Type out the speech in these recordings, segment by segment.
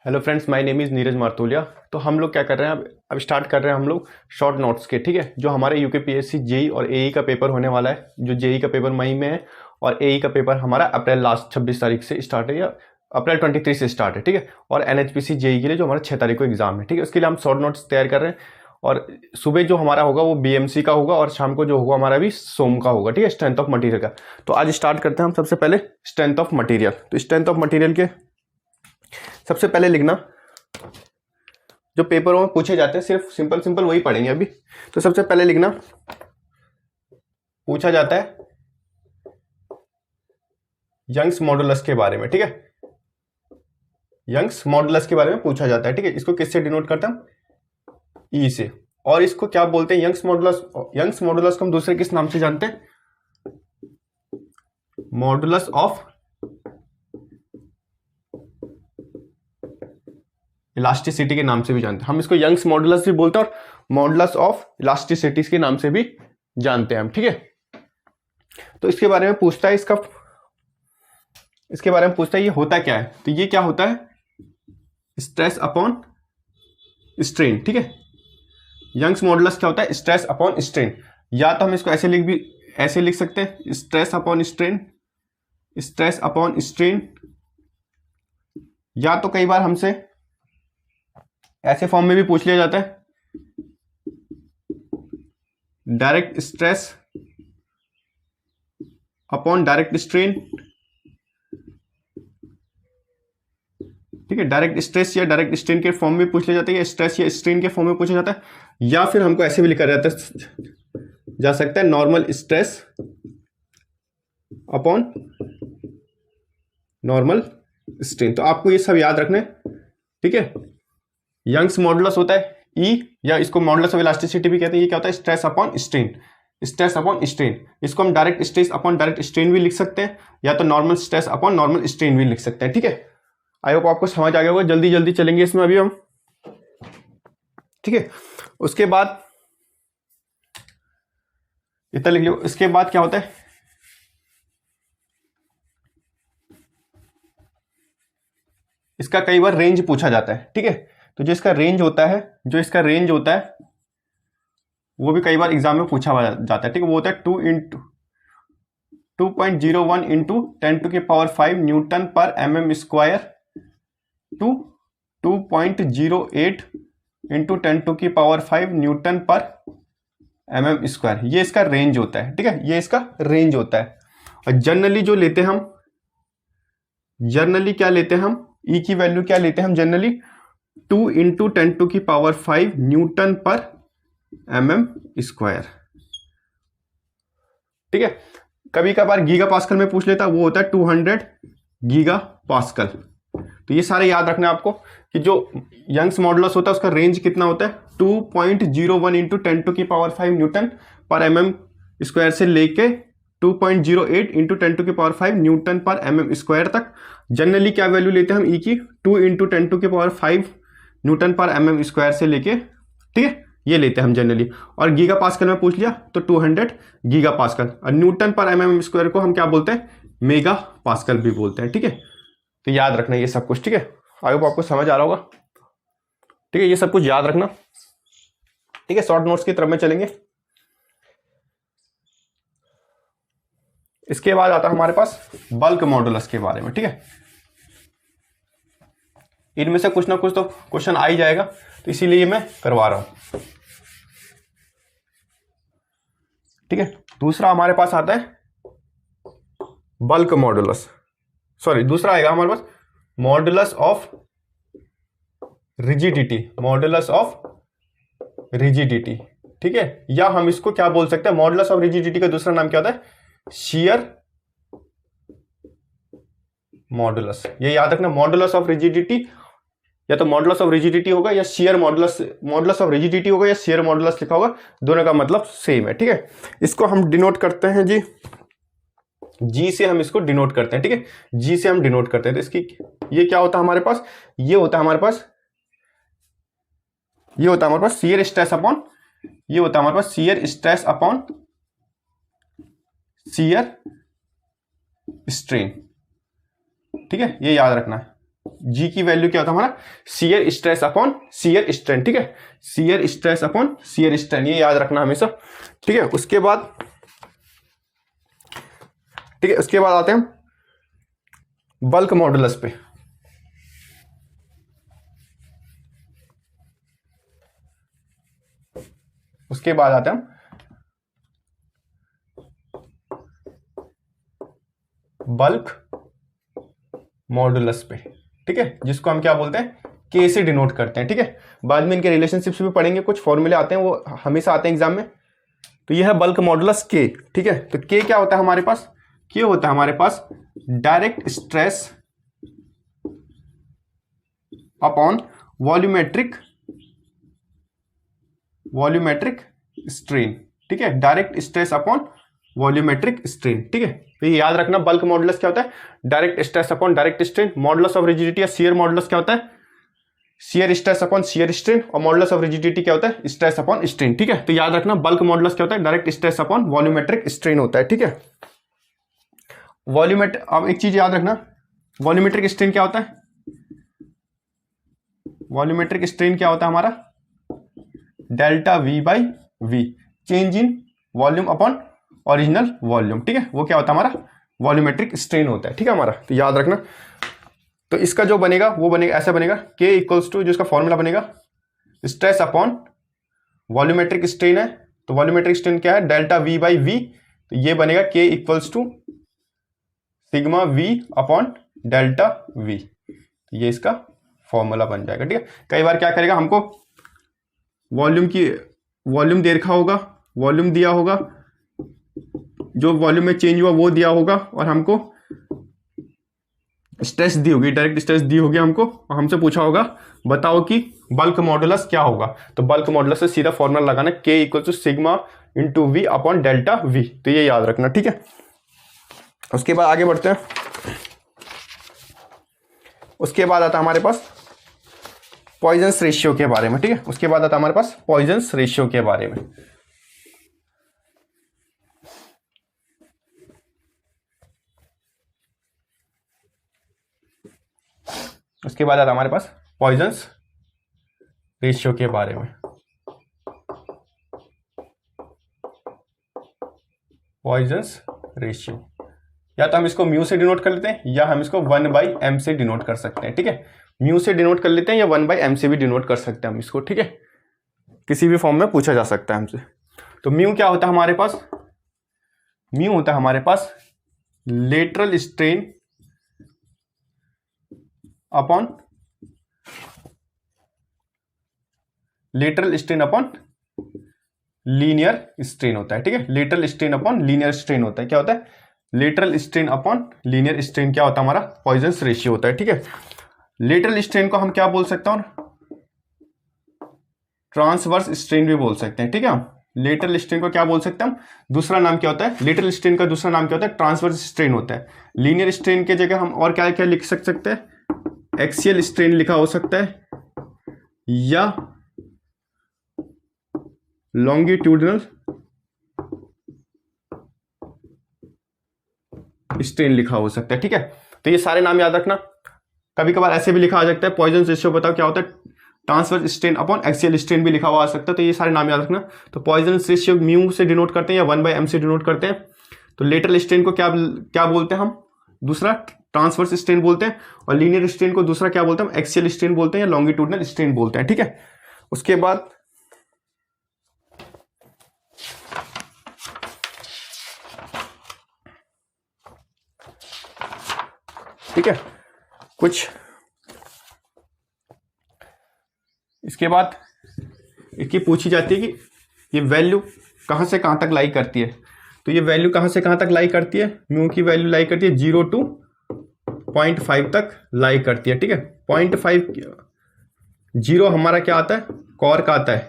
Hello friends, my name is Neeraj Martolia. तो हम लोग क्या कर रहे हैं, अब स्टार्ट कर रहे हैं हम लोग शॉर्ट नोट्स के। ठीक है, जो हमारे यूकेपीएससी जेई और एई का पेपर होने वाला है। जो जेई का पेपर मई में है और एई का पेपर हमारा अप्रैल लास्ट 26 तारीख से स्टार्ट है या अप्रैल 23 से स्टार्ट है। ठीक है, और एनएचपीसी जेई के लिए जो हमारा 6 तारीख को एग्जाम है। ठीक है, उसके लिए हम शॉर्ट नोट्स तैयार कर रहे हैं। और सुबह जो हमारा होगा वो बीएमसी का होगा और शाम को जो होगा हमारा भी सोम का होगा। ठीक है, स्ट्रेंथ ऑफ मटेरियल का। तो आज स्टार्ट करते हैं हम सबसे पहले स्ट्रेंथ ऑफ मटेरियल। तो स्ट्रेंथ ऑफ मटेरियल के सबसे पहले लिखना जो पेपरों में पूछे जाते हैं, सिर्फ सिंपल सिंपल वही पढ़ेंगे अभी। तो सबसे पहले लिखना, पूछा जाता है यंग्स मॉडुलस के बारे में। ठीक है, यंग्स मॉडुलस के बारे में पूछा जाता है। ठीक है, इसको किससे डिनोट करता हूं, ई से। और इसको क्या बोलते हैं, यंग्स मॉडुलस। यंग्स मॉडुलस को हम दूसरे किस नाम से जानते हैं, मॉडुलस ऑफ इलास्टिसिटी के नाम से भी जानते हैं हम। इसको यंग्स मॉडुलस भी बोलते हैं और मॉडुलस ऑफ इलास्टिसिटी के नाम से भी जानते हैं हम। ठीक है, तो इसके बारे में पूछता है, इसके बारे में पूछता है ये होता क्या है। तो ये क्या होता है, स्ट्रेस अपॉन स्ट्रेन। ठीक है, यंग्स मॉडुलस क्या होता है, स्ट्रेस अपॉन स्ट्रेन। या तो हम इसको ऐसे लिख सकते हैं, stress upon strain, stress upon strain. या तो कई बार हमसे ऐसे फॉर्म में भी पूछ लिया जाता है, direct stress upon direct strain. ठीक है, डायरेक्ट स्ट्रेस या डायरेक्ट स्ट्रेन के फॉर्म में पूछ लिया जाता है, या स्ट्रेस या स्ट्रेन के फॉर्म में पूछा जाता है। या फिर हमको ऐसे भी लिखा जा सकता है, normal stress upon normal strain. तो आपको ये सब याद रखना है। ठीक है, यंग्स मॉडुलस होता है ई, या इसको मॉडुलस ऑफ इलास्टिसिटी भी कहते हैं। ये क्या होता है, stress upon strain, stress upon strain. इसको हम direct stress upon direct strain भी लिख सकते हैं, या तो normal stress upon normal strain भी लिख सकते हैं। ठीक है, आई होप आपको समझ आ गया होगा। जल्दी जल्दी चलेंगे इसमें अभी हम। ठीक है, उसके बाद इतना लिख लो। इसके बाद क्या होता है, इसका कई बार रेंज पूछा जाता है। ठीक है, तो जो इसका रेंज होता है वो भी कई बार एग्जाम में पूछा जाता है। ठीक है, वो होता है 2.01 into 10⁵ newton per mm square to 2.08 into 10⁵ newton per mm square. ये इसका रेंज होता है। ठीक है, ये इसका रेंज होता है। और जनरली जो लेते हैं हम, जनरली क्या लेते हैं हम, ई की वैल्यू क्या लेते हैं हम generally, 2 into 10⁵ newton per mm square. ठीक है, कभी कभार गीगा पास्कल में पूछ लेता, वो होता है 200 गीगा पास्कल। तो ये सारे याद रखना है आपको कि जो यंग्स मॉडुलस होता है उसका रेंज कितना होता है, 2.01 into 10⁵ newton per mm square से लेके 2.08 into 10⁵ newton per mm square तक। जनरली क्या वैल्यू लेते हैं हम ई की, 2 into 10⁵ newton per mm square से लेके, ठीक है, ये लेते हैं हम जनरली। और गीगा पास्कल में पूछ लिया तो 200 गीगा पास्कल। और न्यूटन पर mm स्क्वायर को हम क्या बोलते हैं, मेगा पास्कल भी बोलते हैं। ठीक है, तो याद रखना ये सब कुछ। ठीक है, आई होप आपको समझ आ रहा होगा। ठीक है, ये सब कुछ याद रखना। ठीक है, शॉर्ट नोट्स की तरफ में चलेंगे। इसके बाद आता है हमारे पास बल्क मॉडुलस के बारे में। ठीक है, इनमें से कुछ ना कुछ तो क्वेश्चन आ ही जाएगा, तो इसीलिए मैं करवा रहा हूं। ठीक है, दूसरा हमारे पास आता है बल्क मॉडुलस, सॉरी दूसरा आएगा हमारे पास modulus of rigidity, modulus of rigidity. ठीक है, या हम इसको क्या बोल सकते हैं, मॉडुलस ऑफ रिजिडिटी का दूसरा नाम क्या होता है, शियर मॉडुलस। ये याद रखना, मॉडुलस ऑफ रिजिडिटी या तो मॉडुलस ऑफ रिजिडिटी होगा या shear modulus, modulus of rigidity होगा या शियर मॉडुलस लिखा होगा, दोनों का मतलब सेम है। ठीक है, इसको हम डिनोट करते हैं जी से हम इसको डिनोट करते हैं। ठीक है, जी से हम डिनोट करते हैं। तो इसकी ये क्या होता है हमारे पास, ये होता है हमारे पास शियर स्ट्रेस अपॉन, ये होता है हमारे पास shear stress upon shear strain. ठीक है, ये याद रखना है। जी की वैल्यू क्या होता है हमारा, shear stress upon shear strain, ठीक है, shear stress upon shear strain, ये याद रखना हमेशा, ठीक है। उसके बाद ठीक है, उसके बाद आते हैं हम बल्क मॉडुलस पे। उसके बाद आते हैं हम बल्क मॉडुलस पे, ठीक है, जिसको हम क्या बोलते हैं, के से डिनोट करते हैं, ठीक है। बाद में इनके रिलेशनशिप्स भी पढ़ेंगे, कुछ फॉर्मूले आते हैं वो हमेशा आते हैं एग्जाम में। तो ये है बल्क मॉडुलस के, ठीक है। तो के क्या होता है हमारे पास, के होता है हमारे पास direct stress upon volumetric strain, ठीक है, direct stress upon volumetric strain, ठीक है। तो ये याद रखना, बल्क मॉडुलस क्या होता है, direct stress upon direct strain. Modulus of rigidity या शियर मॉडुलस क्या होता है, shear stress upon shear strain. और मॉडुलस ऑफ रिजिडिटी क्या होता है, स्ट्रेस अपॉन स्ट्रेन, ठीक है। तो याद रखना, बल्क मॉडुलस क्या होता है, direct stress upon volumetric strain होता है, ठीक है। अब एक चीज याद रखना, वॉल्यूमेट्रिक स्ट्रेन क्या होता है, वॉल्यूमेट्रिक स्ट्रेन क्या होता है हमारा, delta V by V, change in volume upon original volume, ठीक है, वो क्या होता है हमारा वॉल्यूमेट्रिक स्ट्रेन होता है, ठीक है हमारा। तो याद रखना, तो इसका जो बनेगा वो बनेगा ऐसा बनेगा, के इक्वल्स टू, जो इसका फॉर्मूला बनेगा स्ट्रेस अपॉन वॉल्यूमेट्रिक स्ट्रेन है, तो वॉल्यूमेट्रिक स्ट्रेन क्या है, डेल्टा वी बाई वी, तो ये बनेगा K equals to sigma V upon delta V, ये इसका फॉर्मूला बन जाएगा, ठीक है। कई बार क्या करेगा, हमको वॉल्यूम दे रखा होगा, वॉल्यूम दिया होगा, जो वॉल्यूम में चेंज हुआ वो दिया होगा, और हमको स्ट्रेस दी होगी, डायरेक्ट स्ट्रेस दी होगी हमको, और हमसे पूछा होगा बताओ कि बल्क मॉडुलस क्या होगा। तो बल्क मॉडुलस से सीधा फॉर्मूला लगाना, K equal to sigma into V upon delta V, तो ये याद रखना, ठीक है। उसके बाद आगे बढ़ते हैं। उसके बाद आता हमारे पास पॉइजन्स रेशियो के बारे में, ठीक है। उसके बाद आता हमारे पास पॉइजन्स रेशियो के बारे में। उसके बाद आता हमारे पास पॉइजन्स रेशियो के बारे में। पॉइजन्स रेशियो, या तो हम इसको म्यू से डिनोट कर लेते हैं, या हम इसको 1/m से डिनोट कर सकते हैं, ठीक है। म्यू से डिनोट कर लेते हैं, या 1/m से भी डिनोट कर सकते हैं हम इसको, ठीक है। किसी भी फॉर्म में पूछा जा सकता है हमसे। तो म्यू क्या होता है हमारे पास, म्यू होता है हमारे पास lateral strain upon linear strain होता है, ठीक है। Lateral strain upon linear strain होता है, क्या होता है, lateral strain upon linear strain क्या होता है हमारा, पॉइजन्स रेशियो होता है, ठीक है। लेटरल स्ट्रेन को हम क्या बोल सकते हैं, ट्रांसवर्स स्ट्रेन भी बोल सकते हैं, ठीक है। हम लेटरल स्ट्रेन को क्या बोल सकते हैं हम, दूसरा नाम क्या होता है, लेटरल स्ट्रेन का दूसरा नाम क्या होता है, ट्रांसवर्स स्ट्रेन होता है। लीनियर स्ट्रेन के जगह हम और क्या क्या लिख सकते हैं, एक्सियल स्ट्रेन लिखा हो सकता है, या लॉन्गिट्यूडनल स्ट्रेन लिखा हो सकता है, ठीक है। तो ये सारे नाम याद रखना। कभी कभार ऐसे भी लिखा आ सकता है, पॉइजन्स रेशियो बताओ क्या होता है, transverse strain upon axial strain भी लिखा हुआ आ सकता है। तो ये सारे नाम याद रखना। तो पॉइजन्स रेशियो म्यू से डिनोट करते हैं, या 1/m से डिनोट करते हैं। तो लेटरल स्ट्रेन को क्या बोलते हैं हम, दूसरा ट्रांसवर्स स्ट्रेन बोलते हैं, और लीनियर स्ट्रेन को दूसरा क्या बोलते हैं, एक्सियल स्ट्रेन बोलते हैं, या लॉन्गिट्यूडनल स्ट्रेन बोलते हैं, ठीक है। उसके बाद ठीक है, कुछ इसके बाद इसकी पूछी जाती है कि ये वैल्यू कहाँ से कहाँ तक लाई करती है। तो ये वैल्यू कहाँ से कहाँ तक लाई करती है, म्यू की वैल्यू लाई करती है 0 to 0.5 तक लाई करती है, ठीक है। 0.5 0 हमारा क्या आता है, कॉर्क आता है,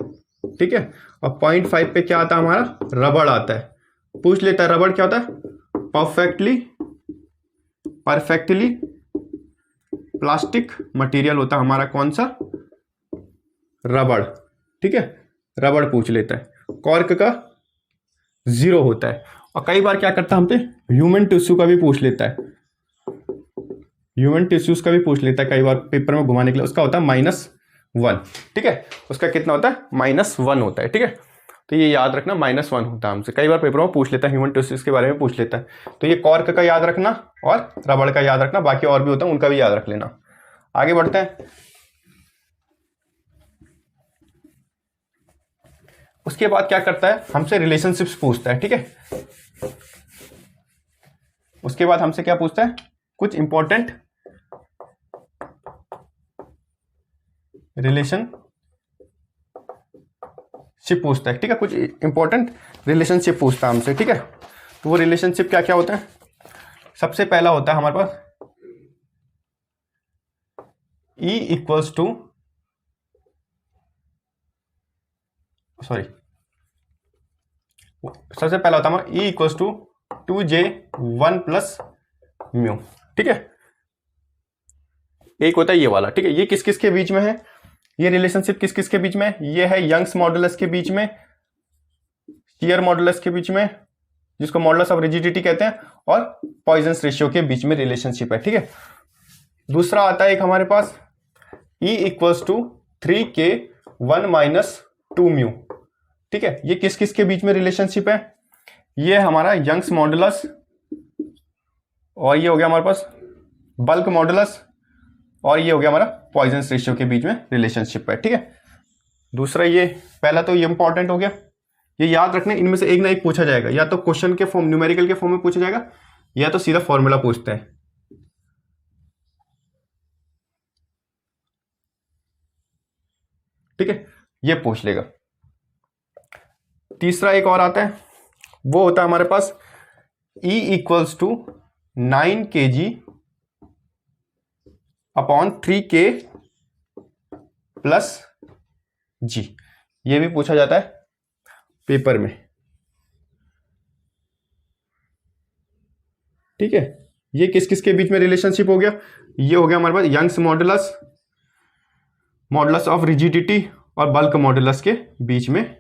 ठीक है। और 0.5 पे क्या आता है हमारा, रबड़ आता है। पूछ लेता है रबड़ क्या होता है, परफेक्टली प्लास्टिक मटेरियल होता है हमारा, कौन सा, रबड़, ठीक है। रबड़ पूछ लेता है। कॉर्क का 0 होता है। और कई बार क्या करता है हमसे, ह्यूमन टिश्यू का भी पूछ लेता है। ह्यूमन टिश्यूज का भी पूछ लेता है कई बार पेपर में घुमाने के लिए, उसका होता है -1, ठीक है। उसका कितना होता है? -1 होता है, ठीक है। तो ये याद रखना, -1 होता है हमसे, कई बार पेपर में पूछ लेता है, ह्यूमन टिश्यूज के बारे में पूछ लेता है। तो ये कॉर्क का याद रखना और रबड़ का याद रखना, बाकी और भी होता है उनका भी याद रख लेना। आगे बढ़ते हैं। उसके बाद क्या करता है, हमसे रिलेशनशिप्स पूछता है, ठीक है। उसके बाद हमसे क्या पूछता है, कुछ इंपॉर्टेंट रिलेशनशिप पूछता है, ठीक है। कुछ इंपॉर्टेंट रिलेशनशिप पूछता है हमसे, ठीक है। तो वो रिलेशनशिप क्या क्या होता है? सबसे पहला होता है हमारे पास E इक्वल्स टू, सॉरी, सबसे पहला होता है हमारा E equals to 2J1 plus mu, ठीक है। एक होता है ये वाला, ठीक है। ये किस किस के बीच में है? ये रिलेशनशिप किस किस के बीच में है? ये है यंग्स मॉडुलस के बीच में, शियर मॉडुलस के बीच में, जिसको मॉडुलस ऑफ रिजिडिटी कहते हैं, और पॉइजन्स रेशियो के बीच में रिलेशनशिप है, ठीक है। दूसरा आता है एक हमारे पास E equals to 3K1 minus 2 mu, ठीक है। ये किस किस के बीच में रिलेशनशिप है? ये हमारा यंग्स मॉडुलस, और ये हो गया हमारे पास बल्क मॉडुलस, और ये हो गया हमारा पॉइजन्स रेशियो के बीच में रिलेशनशिप है, ठीक है। दूसरा ये पहला तो ये इंपॉर्टेंट हो गया, ये याद रखना, इनमें से एक ना एक पूछा जाएगा, या तो क्वेश्चन के फॉर्म, न्यूमेरिकल के फॉर्म में पूछा जाएगा, या तो सीधा फॉर्मूला पूछते हैं, ठीक है। ये पूछ लेगा। तीसरा एक और आता है, वो होता है हमारे पास E equals to 9 kg upon 3K plus G। ये भी पूछा जाता है पेपर में, ठीक है। ये किस किस के बीच में रिलेशनशिप हो गया? ये हो गया हमारे पास Young's modulus, modulus of rigidity और बल्क मॉडुलस के बीच में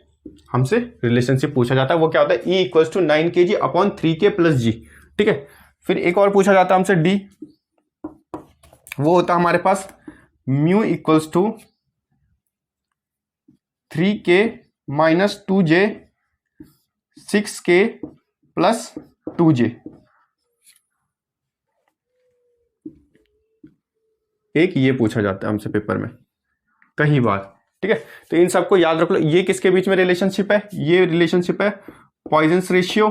हमसे रिलेशनशिप पूछा जाता है। वो क्या होता है? E equals to 9 kg upon 3K plus G, ठीक है। फिर एक और पूछा जाता है हमसे D, वो होता है हमारे पास mu equals to 3K minus 2J 6K plus 2J। एक ये पूछा जाता है हमसे पेपर में कई बार, ठीक है। तो इन सबको याद रख लो। ये किसके बीच में रिलेशनशिप है? ये रिलेशनशिप है पॉइजन्स रेशियो,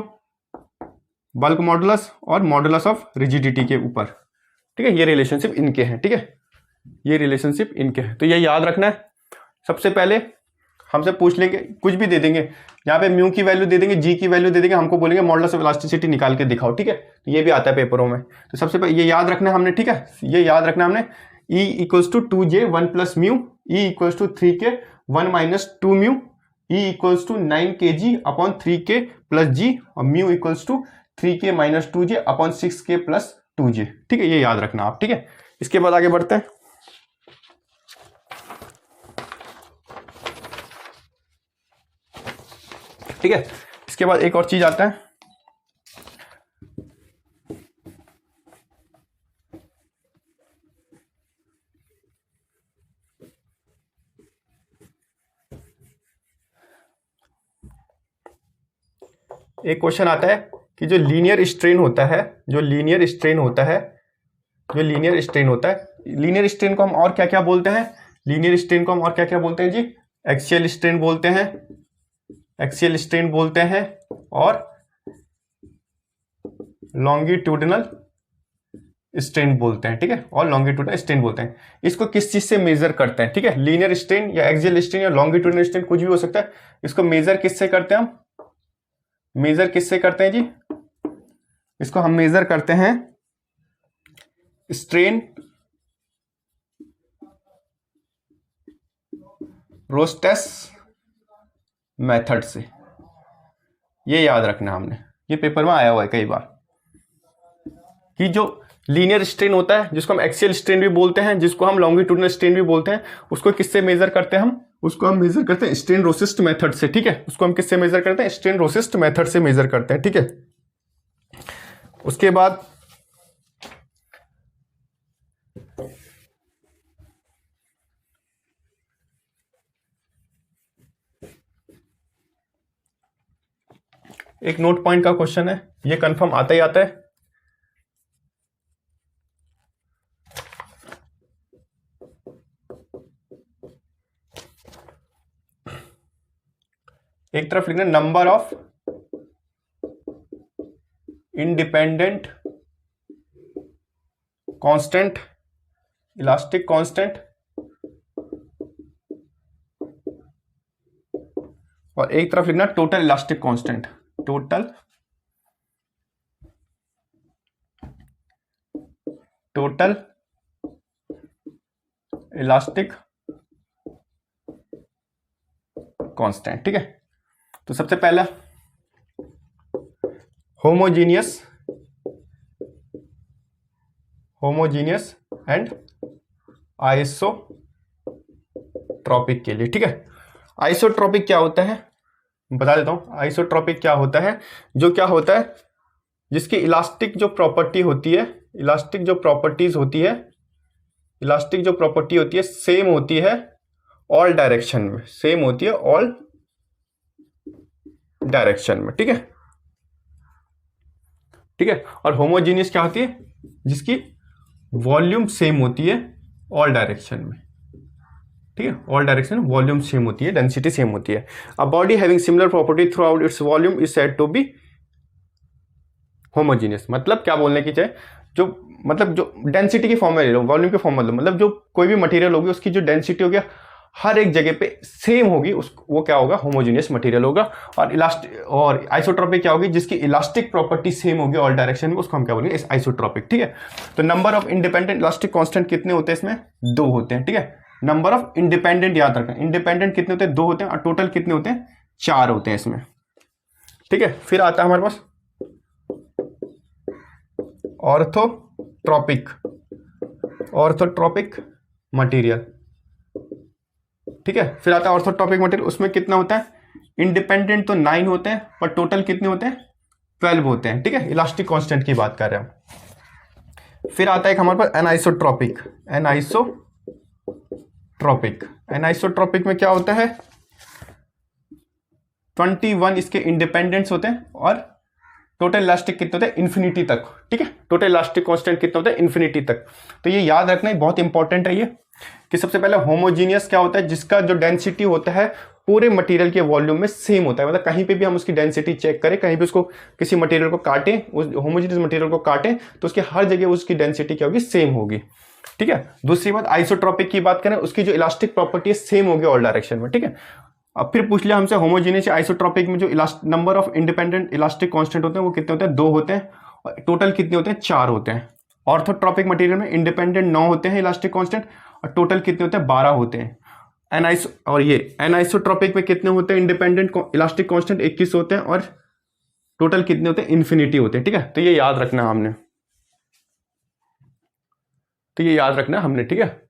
बल्क मॉडुलस और मॉडुलस ऑफ रिजिडिटी के ऊपर, ठीक है। ये रिलेशनशिप इनके हैं, ठीक है। ये रिलेशनशिप इनके हैं, तो ये याद रखना है। सबसे पहले हमसे पूछ लेंगे, कुछ भी दे देंगे, यहाँ पे म्यू की वैल्यू दे देंगे, जी की वैल्यू दे देंगे, हमको बोलेंगे मॉडुलस ऑफ इलास्टिसिटी निकाल के दिखाओ, ठीक है। तो ये भी आता है पेपरों में। तो सबसे पहले ये याद रखना है हमने, ठीक है। ये याद रखना हमने, E equals to 2J1 plus mu, E equals to 3K1 minus 2 mu, E equals to 9 kg upon 3K plus G, और mu equals to 3K minus 2J upon 6K plus 2J, ठीक है। ये याद रखना आप, ठीक है। इसके बाद आगे बढ़ते हैं। ठीक है, इसके बाद एक और चीज आता है, एक क्वेश्चन आता है कि जो लीनियर स्ट्रेन होता है, लीनियर स्ट्रेन को हम और क्या क्या बोलते हैं? लीनियर स्ट्रेन को हम और क्या क्या बोलते हैं जी? एक्सियल स्ट्रेन बोलते हैं, और लॉन्गिट्यूडिनल स्ट्रेन बोलते हैं, ठीक है। और लॉन्गिट्यूडिनल स्ट्रेन बोलते हैं। इसको किस चीज से मेजर करते हैं? ठीक है, लीनियर स्ट्रेन या एक्सियल स्ट्रेन या लॉन्गिट्यूडिनल स्ट्रेन कुछ भी हो सकता है। इसको मेजर किससे करते हैं हम? मेजर किससे करते हैं जी? इसको हम मेजर करते हैं स्ट्रेन रोस्टेस मेथड से। ये याद रखना हमने, ये पेपर में आया हुआ है कई बार, कि जो लीनियर स्ट्रेन होता है, जिसको हम एक्सियल स्ट्रेन भी बोलते हैं, जिसको हम लॉन्गिट्यूडिनल स्ट्रेन भी बोलते हैं, उसको किससे मेजर करते हैं हम? उसको हम मेजर करते हैं स्ट्रेन रोसिस्ट मेथड से, ठीक है। उसको हम किससे मेजर करते हैं? स्ट्रेन रोसिस्ट मेथड से मेजर करते हैं, ठीक है। उसके बाद एक नोट पॉइंट का क्वेश्चन है, ये कंफर्म आता ही आता है। एक तरफ लिखना number of independent constant elastic constant, और एक तरफ लिखना total elastic constant, total elastic constant. ठीक है, तो सबसे पहला होमोजीनियस एंड आइसोट्रॉपिक के लिए। ठीक है, आइसोट्रॉपिक क्या होता है बता देता हूं। आइसोट्रॉपिक क्या होता है, जो क्या होता है, जिसकी इलास्टिक जो प्रॉपर्टी होती है, इलास्टिक जो प्रॉपर्टी होती है सेम होती है ऑल डायरेक्शन में, सेम होती है ऑल डायरेक्शन में। ठीक है, ठीक है। और होमोजीनियस क्या होती है, जिसकी वॉल्यूम सेम होती है ऑल डायरेक्शन में। ठीक है, ऑल डायरेक्शन वॉल्यूम सेम होती है, डेंसिटी सेम होती है। A body having similar property throughout its volume is said to be homogeneous. मतलब क्या बोलने की चाहे, जो डेंसिटी की फॉर्म में ले लो, वॉल्यूम के फॉर्म में, मतलब जो कोई भी मटेरियल होगी उसकी जो डेंसिटी होगी हर एक जगह पे सेम होगी, वो क्या होगा, होमोजीनियस मटेरियल होगा। और आइसोट्रॉपिक क्या होगी, जिसकी इलास्टिक प्रॉपर्टी सेम होगी ऑल डायरेक्शन में, उसको हम क्या बोलेंगे, आइसोट्रॉपिक। ठीक है, तो number of independent elastic constant कितने होते हैं इसमें, 2 होते हैं। ठीक है, नंबर ऑफ इंडिपेंडेंट याद रखना, इंडिपेंडेंट कितने होते हैं, 2 होते हैं, और टोटल कितने होते हैं, 4 होते हैं इसमें। ठीक है, फिर आता है हमारे पास ऑर्थोट्रॉपिक मटेरियल। ठीक है, फिर आता है ऑर्थोट्रॉपिक मटेरियल, उसमें कितना होता है, इंडिपेंडेंट तो 9 होते हैं, पर टोटल कितने होते हैं, 12 होते हैं। ठीक है, इलास्टिक कांस्टेंट की बात कर रहे हैं हम। फिर आता है एक हमारे पास एनाइसोट्रॉपिक में क्या होता है, 21 इसके इंडिपेंडेंट्स होते हैं, और टोटल इलास्टिक कितने होते हैं, इन्फिनिटी तक। ठीक है, टोटल इलास्टिक कांस्टेंट कितना होता है, इन्फिनिटी तक। तो ये याद रखना बहुत इंपॉर्टेंट है ये, कि सबसे पहले होमोजीनियस क्या होता है, जिसका जो डेंसिटी होता है पूरे मटेरियल के वॉल्यूम में सेम होता है। मतलब कहीं पे भी हम उसकी डेंसिटी चेक करें, कहीं भी उसको किसी मटेरियल को काटें, उस होमोजीनियस मटेरियल को काटें, तो उसके हर जगह उसकी डेंसिटी क्या होगी, सेम होगी। ठीक है, दूसरी बात आइसोट्रॉपिक की बात करें, उसकी जो इलास्टिक प्रॉपर्टी है सेम होगी ऑल डायरेक्शन में। ठीक है, अब फिर पूछ लिया हमसे होमोजीनियस आइसोट्रॉपिक में जो number of independent elastic constant होते हैं वो कितने होते हैं, 2 होते हैं, और टोटल कितने होते हैं, 4 होते हैं। ऑर्थोट्रॉपिक मटेरियल में इंडिपेंडेंट 9 होते हैं इलास्टिक कांस्टेंट, और टोटल कितने होते हैं, 12 होते हैं। एनाइसोट्रॉपिक में कितने होते हैं इंडिपेंडेंट इलास्टिक कांस्टेंट, 21 होते हैं, और टोटल कितने होते हैं, इन्फिनिटी होते हैं। ठीक है, तो ये याद रखना हमने, ठीक है।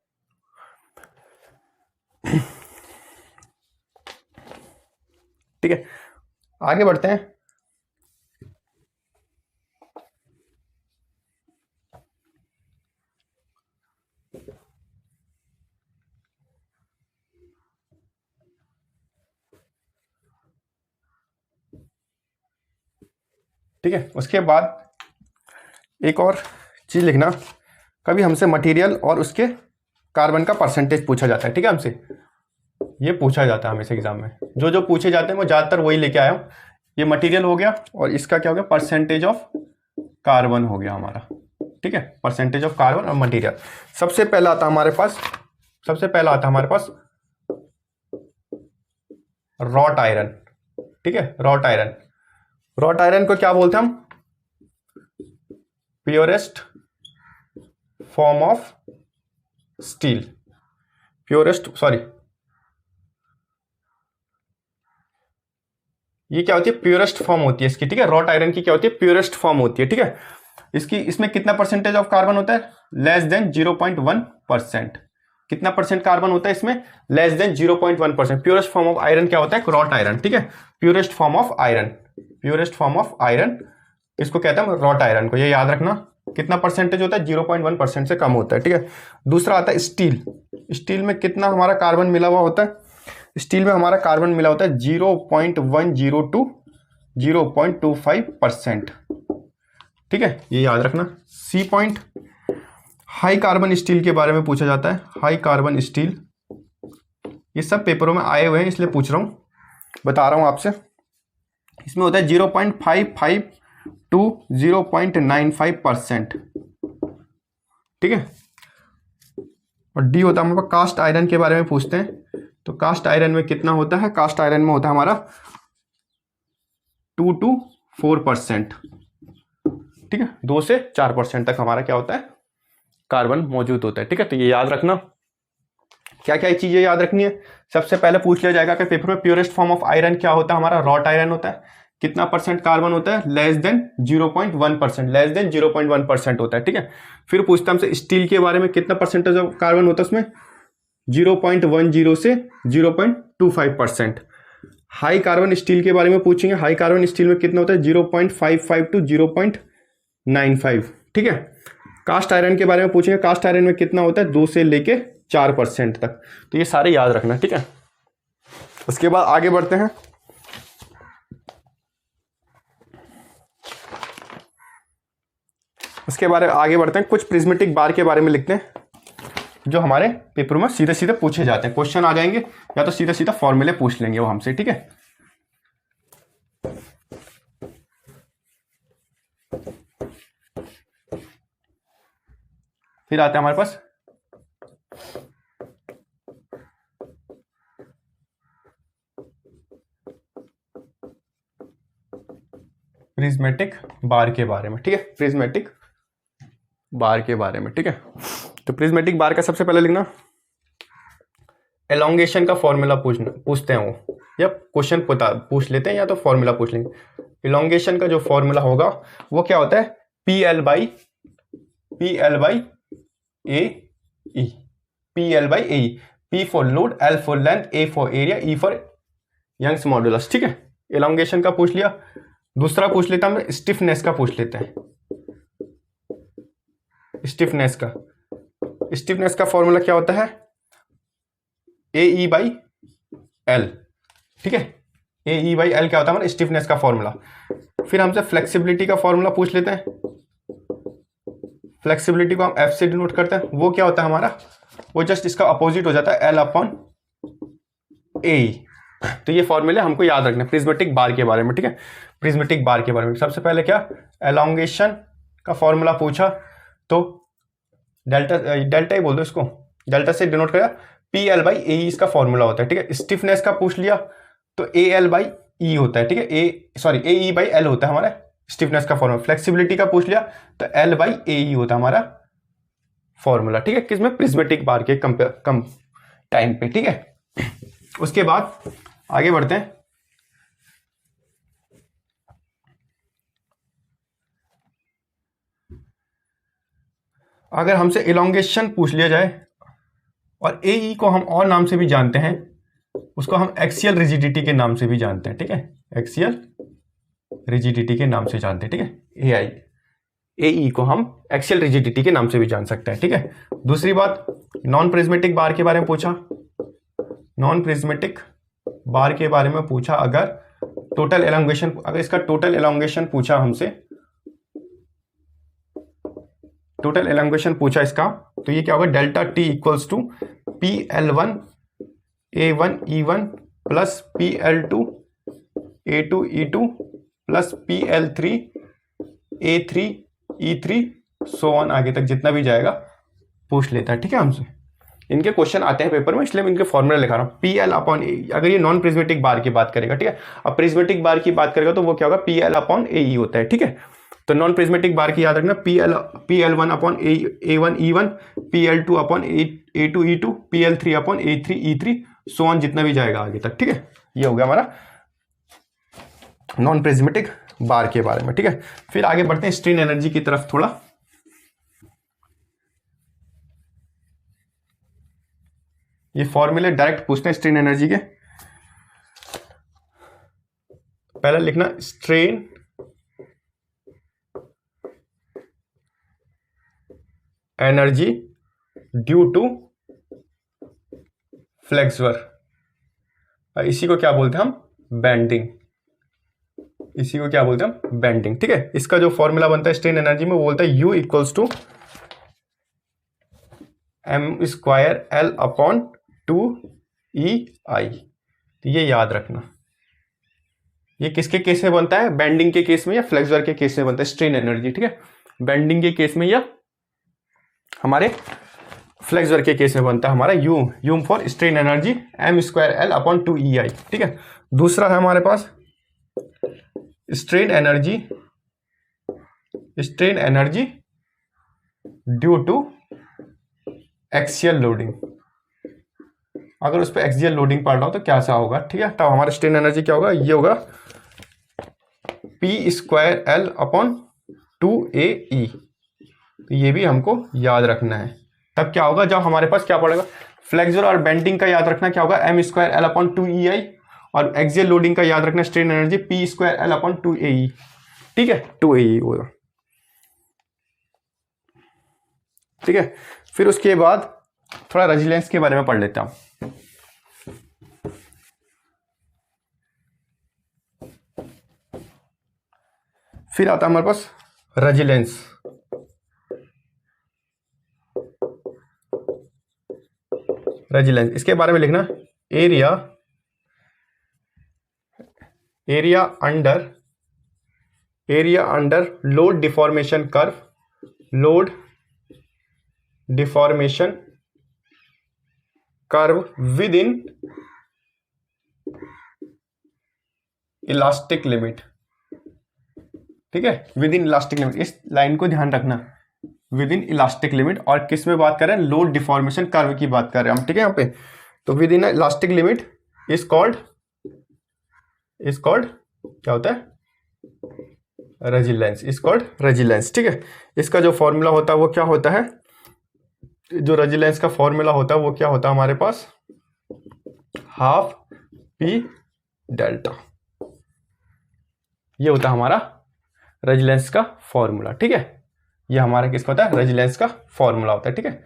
ठीक है, आगे बढ़ते हैं। ठीक है, उसके बाद एक और चीज लिखना, कभी हमसे मटेरियल और उसके कार्बन का परसेंटेज पूछा जाता है। ठीक है, हमसे ये पूछा जाता है हमेशा एग्जाम में, जो पूछे जाते हैं वो ज्यादातर वही लेके आया हूं। ये मटेरियल हो गया, और इसका क्या हो गया, परसेंटेज ऑफ कार्बन हो गया हमारा। ठीक है, परसेंटेज ऑफ कार्बन और मटेरियल। सबसे पहला आता हमारे पास रॉट आयरन। ठीक है, रॉट आयरन को क्या बोलते हैं हम, प्योरेस्ट फॉर्म ऑफ स्टील, ये क्या होती है, प्योरेस्ट फॉर्म होती है इसकी। ठीक है, रॉट आयरन की क्या होती है, प्योरेस्ट फॉर्म होती है। ठीक है, इसमें कितना परसेंटेज ऑफ कार्बन होता है, लेस देन 0.1%। कितना परसेंट कार्बन होता है इसमें, less than 0.1%। Purest form of iron क्या होता है, रॉट आयरन। ठीक है, प्योरेस्ट फॉर्म ऑफ आयरन इसको कहते हैं रॉट आयरन को, ये याद रखना। कितना परसेंटेज होता है, 0.1% से कम होता है। ठीक है, दूसरा आता है स्टील में कितना हमारा कार्बन मिला हुआ होता है, स्टील में हमारा कार्बन मिला होता है 0.102 0.25%। ठीक है, ये याद रखना। C point, high carbon steel के बारे में पूछा जाता है। हाई कार्बन स्टील, ये सब पेपरों में आए हुए हैं इसलिए पूछ रहा हूँ, बता रहा हूँ आपसे। इसमें होता है 0.55 to 0.95%। ठीक है, और डी होता है हमारे पास कास्ट आयरन के बारे में पूछते हैं। तो कास्ट आयरन में कितना होता है? कास्ट आयरन में होता है हमारा 2 to 4%। ठीक है, 2 से 4% तक हमारा क्या होता है? कार्बन मौजूद होता है। ठीक है, तो ये याद रखना। क्या क्या चीजें याद रखनी है? सबसे पहले पूछ लिया जाएगा कि पेपर में प्योरेस्ट फॉर्म ऑफ आयरन क्या होता है? हमारा रॉट आयरन होता है। कितना परसेंट कार्बन होता है? लेस देन 0.1%, लेस देन 0.1% होता है। ठीक है, फिर पूछता हमसे स्टील के बारे में, कितना परसेंटेज ऑफ कार्बन होता है उसमें? 0.10 से 0.25%। हाई कार्बन स्टील के बारे में पूछेंगे, हाई कार्बन स्टील में कितना होता है? 0.55 to 0.95। ठीक है, कास्ट आयरन के बारे में पूछेंगे, कास्ट आयरन में कितना होता है? 2 से लेके 4% तक। तो ये सारे याद रखना। ठीक है, उसके बाद आगे बढ़ते हैं। उसके बारे में आगे बढ़ते हैं, कुछ प्रिज्मेटिक बार के बारे में लिखते हैं जो हमारे पेपर में सीधे सीधे पूछे जाते हैं। क्वेश्चन आ जाएंगे या तो सीधा सीधा फॉर्मूले पूछ लेंगे वो हमसे। ठीक है, फिर आते हैं हमारे पास प्रिज्मेटिक बार के बारे में। ठीक है, प्रिज्मेटिक बार के बारे में। ठीक है, तो प्रिज्मेटिक बार का सबसे पहले लिखना, एलोंगेशन का फॉर्मूला पूछते हैं वो, या क्वेश्चन पूछ लेते हैं या तो फॉर्मूला पूछ लेंगे। एलोंगेशन का जो फॉर्मूला होगा वो क्या होता है? PL by A E. PL by A E. P for load, L for length, A for area, E for Young's modulus. ठीक है, एलोंगेशन का पूछ लिया। दूसरा पूछ लेता हम स्टिफनेस का, पूछ लेते हैं स्टिफनेस का। स्टिफनेस का फॉर्मूला क्या होता है? AE by L. ठीक है, AE बाई एल क्या होता है हमारा? स्टिफनेस का फॉर्मूला। फिर हमसे फ्लेक्सिबिलिटी का फॉर्मूला पूछ लेते हैं। फ्लेक्सिबिलिटी को हम F से डिनोट करते हैं। वो क्या होता है हमारा? वो जस्ट इसका अपोजिट हो जाता है, L अपॉन AE। तो ये फॉर्मूले हमको याद रखना है प्रिज्मेटिक बार के बारे में। ठीक है, प्रिज्मेटिक बार के बारे में सबसे पहले क्या? एलोंगेशन का फॉर्मूला पूछा तो डेल्टा ही बोल दो इसको, डेल्टा से डिनोट किया। PL बाई ए इसका फॉर्मूला होता है। ठीक है, स्टिफनेस का पूछ लिया तो AL बाई ई होता है। ठीक है, AE बाई एल होता है हमारा स्टिफनेस का फॉर्मूला। फ्लेक्सिबिलिटी का पूछ लिया तो L बाई AE होता है हमारा फॉर्मूला। ठीक है, किसमें? प्रिज्मेटिक बार के कम टाइम पे। ठीक है, उसके बाद आगे बढ़ते हैं। अगर हमसे एलोंगेशन पूछ लिया जाए और AE को हम और नाम से भी जानते हैं, उसको हम एक्सियल रिजिडिटी के नाम से भी जानते हैं। ठीक है, एक्सियल रिजिडिटी के नाम से जानते हैं। ठीक है, AE को हम एक्सियल रिजिडिटी के नाम से भी जान सकते हैं। ठीक है, दूसरी बात, नॉन प्रिज्मेटिक बार के बारे में पूछा। नॉन प्रिज्मेटिक बार के बारे में पूछा अगर टोटल एलोंगेशन, अगर इसका टोटल एलोंगेशन पूछा हमसे, टोटल एलोंगेशन पूछा इसका, तो ये क्या होगा? Delta T equals to PL1 A1 E1 plus PL2 A2 E2 plus PL3 A3 E3 so on, आगे तक जितना भी जाएगा पूछ लेता है। ठीक है, हमसे इनके क्वेश्चन आते हैं पेपर में, इसलिए मैं इनके फॉर्मूला लिखा रहा हूँ। PL अपॉन ए, अगर ये नॉन प्रिज्मेटिक बार की बात करेगा। ठीक है, अब प्रिज्मेटिक बार की बात करेगा तो वो क्या होगा? PL अपॉन AE होता है। ठीक है, तो नॉन प्रिज्मेटिक बार की याद रखना, PL1 upon A1 E1, PL2 upon A2 E2, PL3 upon A3 E3 so on, जितना भी जाएगा आगे तक। ठीक है, ये हो गया हमारा नॉन प्रिज्मेटिक बार के बारे में। ठीक है, फिर आगे बढ़ते हैं स्ट्रेन एनर्जी की तरफ थोड़ा। ये फॉर्मूले डायरेक्ट पूछते हैं स्ट्रेन एनर्जी के। पहला लिखना स्ट्रेन एनर्जी ड्यू टू फ्लेक्सवर, इसी को क्या बोलते हैं हम? बेंडिंग। इसी को क्या बोलते हैं, बेंडिंग। ठीक है, इसका जो फॉर्मूला बनता है स्ट्रेन एनर्जी में वो बोलता है U इक्वल्स टू m²L/2EI। तो ये याद रखना, ये किसके केस में बनता है, बेंडिंग के केस में या फ्लेक्सर के केस में बनता है स्ट्रेन एनर्जी। ठीक है, बेंडिंग के केस में या हमारे फ्लेक्सर के केस में बनता है हमारा U for strain energy m²L/2EI। ठीक है, दूसरा है हमारे पास strain energy due to axial loading. अगर उस पर एक्सियल लोडिंग पड़ रहा हो तो क्या सा होगा। ठीक है, तब हमारा स्ट्रेन एनर्जी क्या होगा, ये होगा P²L/2AE। तो ये भी हमको याद रखना है। तब क्या होगा, जब हमारे पास क्या पड़ेगा, फ्लेक्सर और बेंडिंग का याद रखना क्या होगा m²L/2EI, और एक्सियल लोडिंग का याद रखना स्ट्रेन एनर्जी P²L/2AE। ठीक है, 2AE होगा। ठीक है, फिर उसके बाद थोड़ा रेजिलेंस के बारे में पढ़ लेता हूं। फिर आता है हमारे पास रेजिलेंस। इसके बारे में लिखना area under load deformation curve with in elastic limit. ठीक है, विद इन इलास्टिक लिमिट, इस लाइन को ध्यान रखना, विद इन इलास्टिक लिमिट। और किस में बात कर रहे हैं, लोड डिफॉर्मेशन कर्व की बात कर रहे हैं हम। ठीक है, यहाँ पे तो with in elastic limit is called क्या होता है, रेजिलेंस, इज कॉल्ड रेजिलेंस। ठीक है, इसका जो फॉर्मूला होता है वो क्या होता है, जो रेजिलेंस का फॉर्मूला होता है वो क्या होता है हमारे पास, हाफ P डेल्टा। ये होता है हमारा रेजिलेंस का फॉर्मूला। ठीक है, ये हमारा किसका होता है, रेजिलेंस का फॉर्मूला होता है। ठीक है,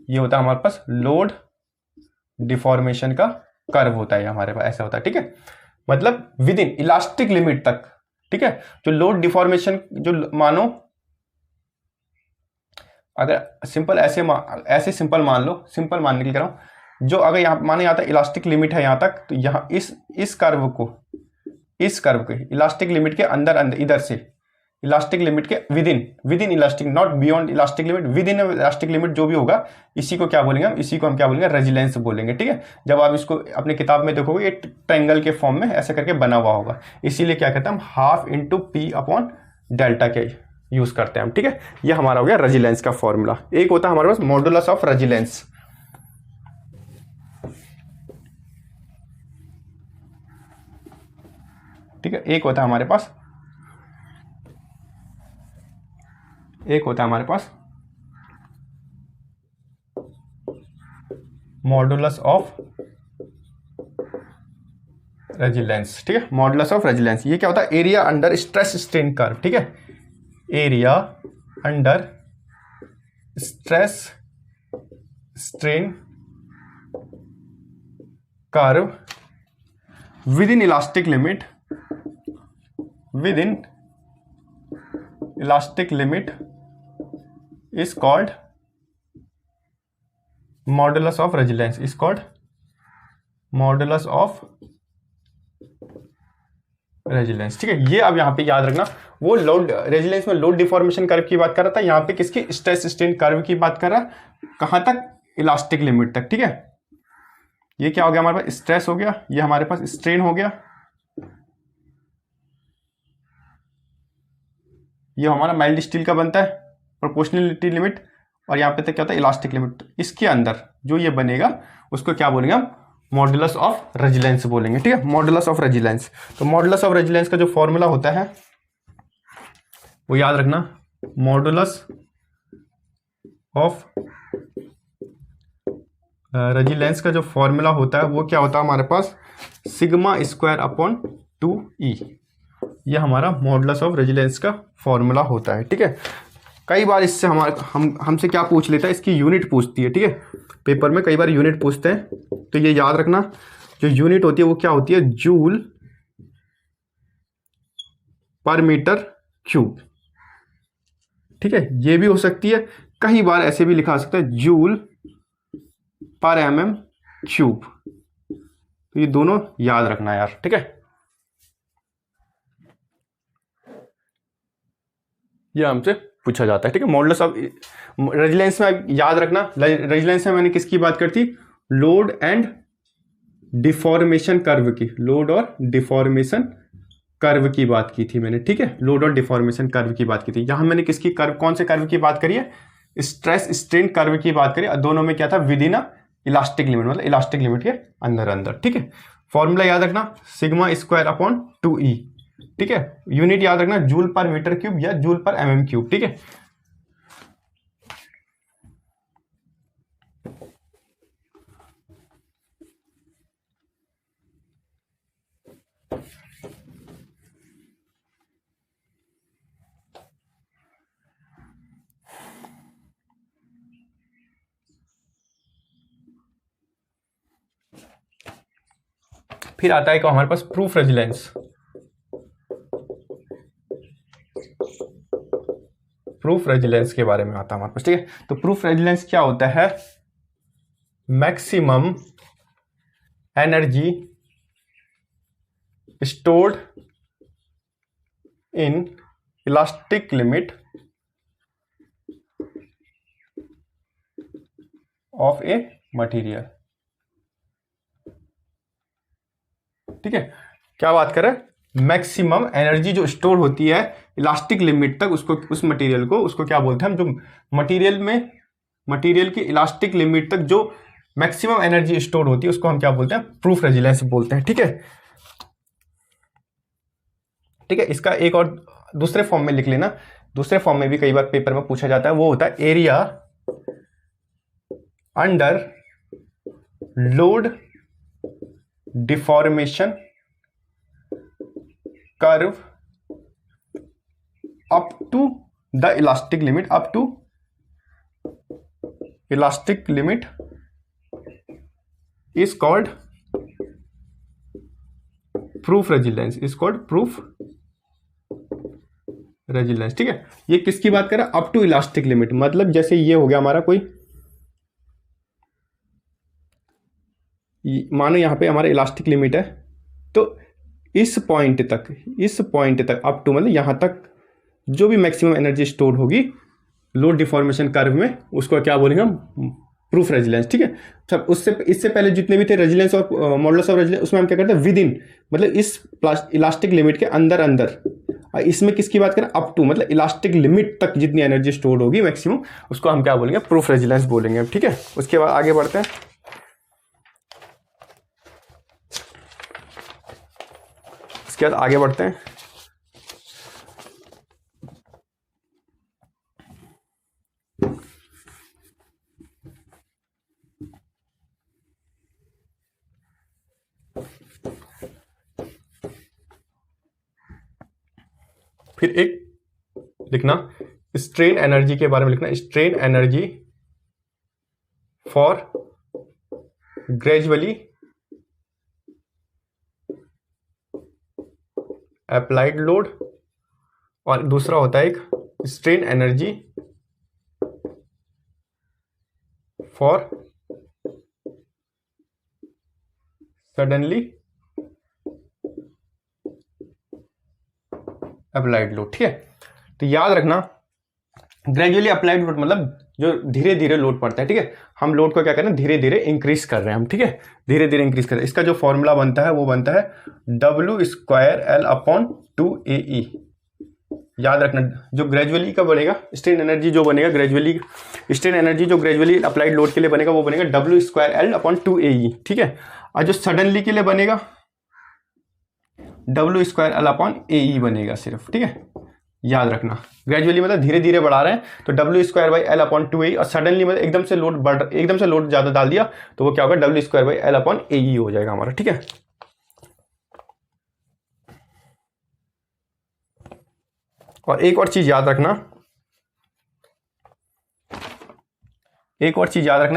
ये होता है हमारे पास लोड डिफॉर्मेशन का कर्व होता है हमारे पास, ऐसा होता है। ठीक है, मतलब विद इन इलास्टिक लिमिट तक। ठीक है, जो लोड डिफॉर्मेशन, जो मानो अगर सिंपल ऐसे सिंपल मान लो, सिंपल मानने के लिए कर रहा हूं, जो अगर यहाँ माने यहाँ तक इलास्टिक लिमिट है यहाँ तक, तो यहाँ इस कर्व को इलास्टिक लिमिट के अंदर इधर से इलास्टिक लिमिट के with in elastic, not beyond elastic limit, with in elastic limit जो भी होगा, इसी को क्या बोलेंगे हम, इसी को हम क्या बोलेंगे, रेजिलेंस बोलेंगे। ठीक है, जब आप इसको अपने किताब में देखोगे ये ट्रायंगल के फॉर्म में ऐसे करके बना हुआ होगा, इसीलिए क्या कहते हैं हम, हाफ इंटू P/डेल्टा के यूज करते हैं हम। ठीक है, ये हमारा हो गया रेजिलेंस का फॉर्मूला। एक होता है हमारे पास मॉडुलस ऑफ रेजिलेंस। ठीक है, एक होता है हमारे पास मॉडुलस ऑफ रेजिलेंस। ठीक है, मॉडुलस ऑफ रेजिलेंस ये क्या होता है, area under stress strain curve. ठीक है, area under stress strain curve with in elastic limit is called modulus of resilience, is called modulus of resilience। ठीक है, ये अब यहाँ पे याद रखना, वो लोड रेजिलेंस में लोड डिफॉर्मेशन कर्व की बात कर रहा था, यहाँ पे किसकी, स्ट्रेस स्ट्रेन कर्व की बात कर रहा है, कहाँ तक, इलास्टिक लिमिट तक। ठीक है, ये क्या हो गया हमारे पास, स्ट्रेस हो गया, ये हमारे पास स्ट्रेन हो गया, ये हमारा माइल्ड स्टील का बनता है प्रोपोर्शनलिटी लिमिट, और यहाँ पे तक क्या होता है, इलास्टिक लिमिट। इसके अंदर जो ये बनेगा उसको क्या बोलेंगे हम, मॉडुलस ऑफ रेजिलेंस बोलेंगे। ठीक है, मॉडुलस ऑफ रेजिलेंस। तो मॉडुलस ऑफ रेजिलेंस का जो फॉर्मूला होता है वो याद रखना, मॉडुलस ऑफ रेजिलेंस का जो फॉर्मूला होता है वो क्या होता है हमारे पास, σ²/2E। ये हमारा मॉडुलस ऑफ रेजिलेंस का फॉर्मूला होता है। ठीक है, कई बार इससे हमसे क्या पूछ लेता है, इसकी यूनिट पूछती है। ठीक है, पेपर में कई बार यूनिट पूछते हैं, तो ये याद रखना, जो यूनिट होती है वो क्या होती है, जूल पर मीटर क्यूब। ठीक है, ये भी हो सकती है, कई बार ऐसे भी लिखा सकता है जूल पर mm क्यूब। तो ये दोनों याद रखना यार। ठीक है, ये हमसे पूछा जाता है। ठीक है, मॉडुलस ऑफ रेजिलेंस में याद रखना, रेजिलेंस में मैंने किसकी बात करती, लोड एंड डिफॉर्मेशन कर्व की, लोड और डिफॉर्मेशन कर्व की बात की थी मैंने। ठीक है, लोड और डिफॉर्मेशन कर्व की बात की थी। यहां मैंने किसकी कर्व, कौन से कर्व की बात करी है, स्ट्रेस स्ट्रेन कर्व की बात करी। दोनों में क्या था, विद इन इलास्टिक लिमिट, मतलब इलास्टिक लिमिट के अंदर अंदर। ठीक है, फॉर्मूला याद रखना सिग्मा स्क्वायर अपॉन 2E। ठीक है, यूनिट याद रखना जूल पर मीटर क्यूब या जूल पर mm क्यूब। ठीक है, फिर आता है हमारे पास प्रूफ रेजिलेंस। प्रूफ रेजिलेंस के बारे में आता है हमारे पास। ठीक है, तो प्रूफ रेजिलेंस क्या होता है, maximum energy stored in elastic limit of a material. ठीक है, क्या बात करें, मैक्सिमम एनर्जी जो स्टोर होती है इलास्टिक लिमिट तक, उसको, उस मटेरियल को, उसको क्या बोलते हैं हम, जो मटेरियल में, मटेरियल की इलास्टिक लिमिट तक जो मैक्सिमम एनर्जी स्टोर होती है उसको हम क्या बोलते हैं, प्रूफ रेजिलेंस बोलते हैं। ठीक है, ठीक है, इसका एक और दूसरे फॉर्म में लिख लेना, दूसरे फॉर्म में भी कई बार पेपर में पूछा जाता है, वो होता है area under load deformation curve up to the elastic limit, up to elastic limit is called proof resilience, is called proof resilience. ठीक है, ये किसकी बात कर रहा है, अप टू इलास्टिक लिमिट, मतलब जैसे ये हो गया हमारा कोई, मानो यहां पे हमारा इलास्टिक लिमिट है, तो इस पॉइंट तक अप टू, मतलब यहां तक जो भी मैक्सिमम एनर्जी स्टोर होगी लोड डिफॉर्मेशन कर्व में, उसको क्या बोलेंगे हम, प्रूफ रेजिलेंस। ठीक है, सब उससे, इससे पहले जितने भी थे रेजिलेंस और मॉडुलस ऑफ रेजिलेंस, उसमें हम क्या करते हैं, विद इन, मतलब इस इलास्टिक लिमिट के अंदर अंदर। इसमें किसकी बात करें, अप टू, मतलब इलास्टिक लिमिट तक जितनी एनर्जी स्टोर होगी मैक्सिमम, उसको हम क्या बोलेंगे, प्रूफ रेजिलेंस बोलेंगे। ठीक है, उसके बाद आगे बढ़ते हैं, उसके बाद आगे बढ़ते हैं। फिर एक लिखना स्ट्रेन एनर्जी के बारे में लिखना, strain energy for gradually applied load, और दूसरा होता है एक strain energy for suddenly applied load. ठीक है, तो याद रखना ग्रेजुअली अप्लाइड लोड मतलब जो धीरे धीरे लोड पड़ता है। ठीक है, हम लोड को क्या कर रहे हैं, धीरे धीरे इंक्रीज कर रहे हैं हम। ठीक है, धीरे धीरे इंक्रीज कर रहे हैं। इसका जो फॉर्मूला बनता है वो बनता है W²L/2AE। याद रखना, जो ग्रेजुअली का बनेगा स्ट्रेन एनर्जी, जो बनेगा ग्रेजुअली स्ट्रेन एनर्जी जो ग्रेजुअली अप्लाइड लोड के लिए बनेगा वो बनेगा W²L/2AE। ठीक है, और जो सडनली के लिए बनेगा W²L/AE बनेगा सिर्फ। ठीक है, याद रखना, ग्रेजुअली मतलब धीरे धीरे बढ़ा रहे हैं तो W²L/2AE, और सडनली मतलब एकदम से लोड ज्यादा डाल दिया तो वो क्या होगा, W²L/AE हो जाएगा हमारा। ठीक है, और एक और चीज याद रखना,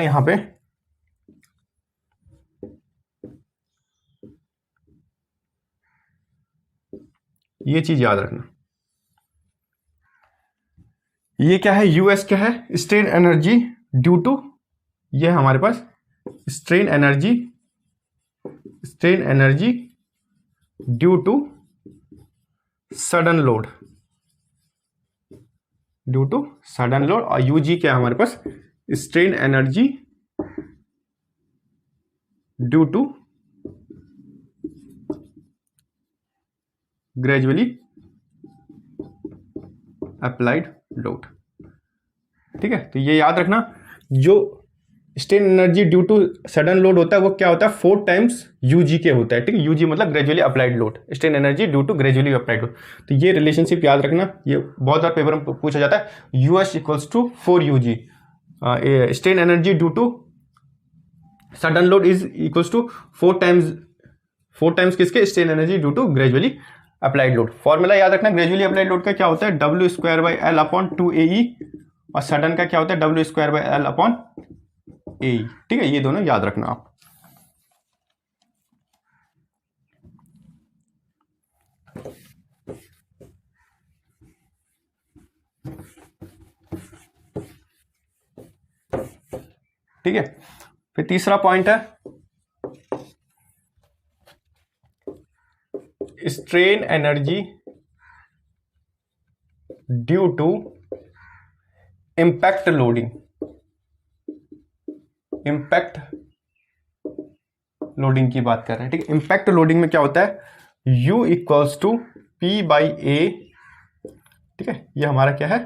यहां पे ये चीज याद रखना, ये क्या है, यूएस क्या है, स्ट्रेन एनर्जी ड्यू टू, ये हमारे पास strain energy due to sudden load, और यूजी क्या है हमारे पास, strain energy due to gradually applied load. ठीक है, तो ये याद रखना, जो strain energy due to sudden load होता है वो क्या होता है, 4 टाइम्स यूजी के होता है। ठीक है, यूजी मतलब gradually applied load, strain energy due to gradually applied load. तो ये रिलेशनशिप याद रखना, ये बहुत बार पेपर में पूछा जाता है, U S equals to 4 U G, strain energy due to sudden load is equals to 4 times किसके, strain energy due to gradually applied load. Formula याद रखना, ग्रेजुअली अप्लाइड लोड का क्या होता है, W²/L/2AE, और सडन का क्या होता है, W²/L/AE। ठीक है, ये दोनों याद रखना आप। ठीक है, फिर तीसरा पॉइंट है strain energy due to impact loading. की बात कर रहे हैं। ठीक है, इम्पैक्ट लोडिंग में क्या होता है, U इक्वल्स टू P/A। ठीक है, ये हमारा क्या है,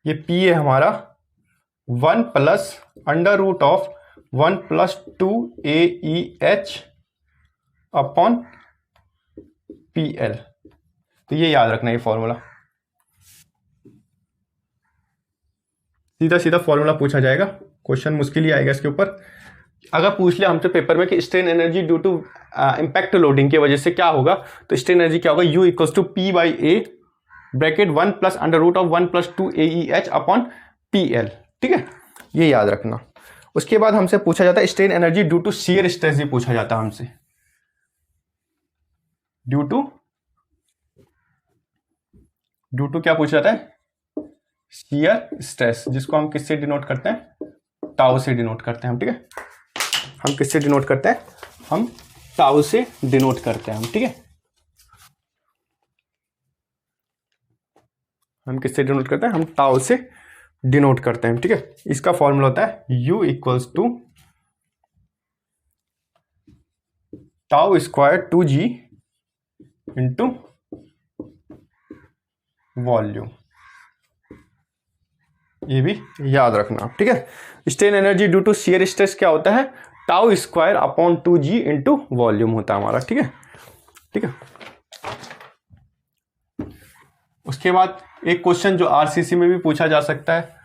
ये P है हमारा 1 प्लस √1 + 2AEH अपॉन PL। तो ये याद रखना, ये फॉर्मूला सीधा फॉर्मूला पूछा जाएगा, क्वेश्चन मुश्किल ही आएगा इसके ऊपर। अगर पूछ लिया हमसे पेपर में कि strain energy due to impact loading की वजह से क्या होगा, तो स्ट्रेन एनर्जी क्या होगा, U equals to P/A bracket 1 plus √1 + 2AEH upon PL। ठीक है, ये याद रखना। उसके बाद हमसे पूछा जाता है strain energy due to shear stress, भी पूछा जाता है हमसे, ड्यू टू क्या पूछा जाता है, शियर स्ट्रेस, जिसको हम किससे डिनोट करते हैं, टाउ से डिनोट करते हैं हम। ठीक है, हम किससे डिनोट करते हैं, हम टाउ से डिनोट करते हैं हम। ठीक है, हम किससे डिनोट करते हैं, हम टाउ से डिनोट करते हैं। ठीक है, इसका फॉर्मूला होता है U equals to tau square 2G into volume. ये भी याद रखना। ठीक है, strain energy due to shear stress क्या होता है, tau square upon 2G into volume होता है हमारा। ठीक है, ठीक है। उसके बाद एक क्वेश्चन जो आरसीसी में भी पूछा जा सकता है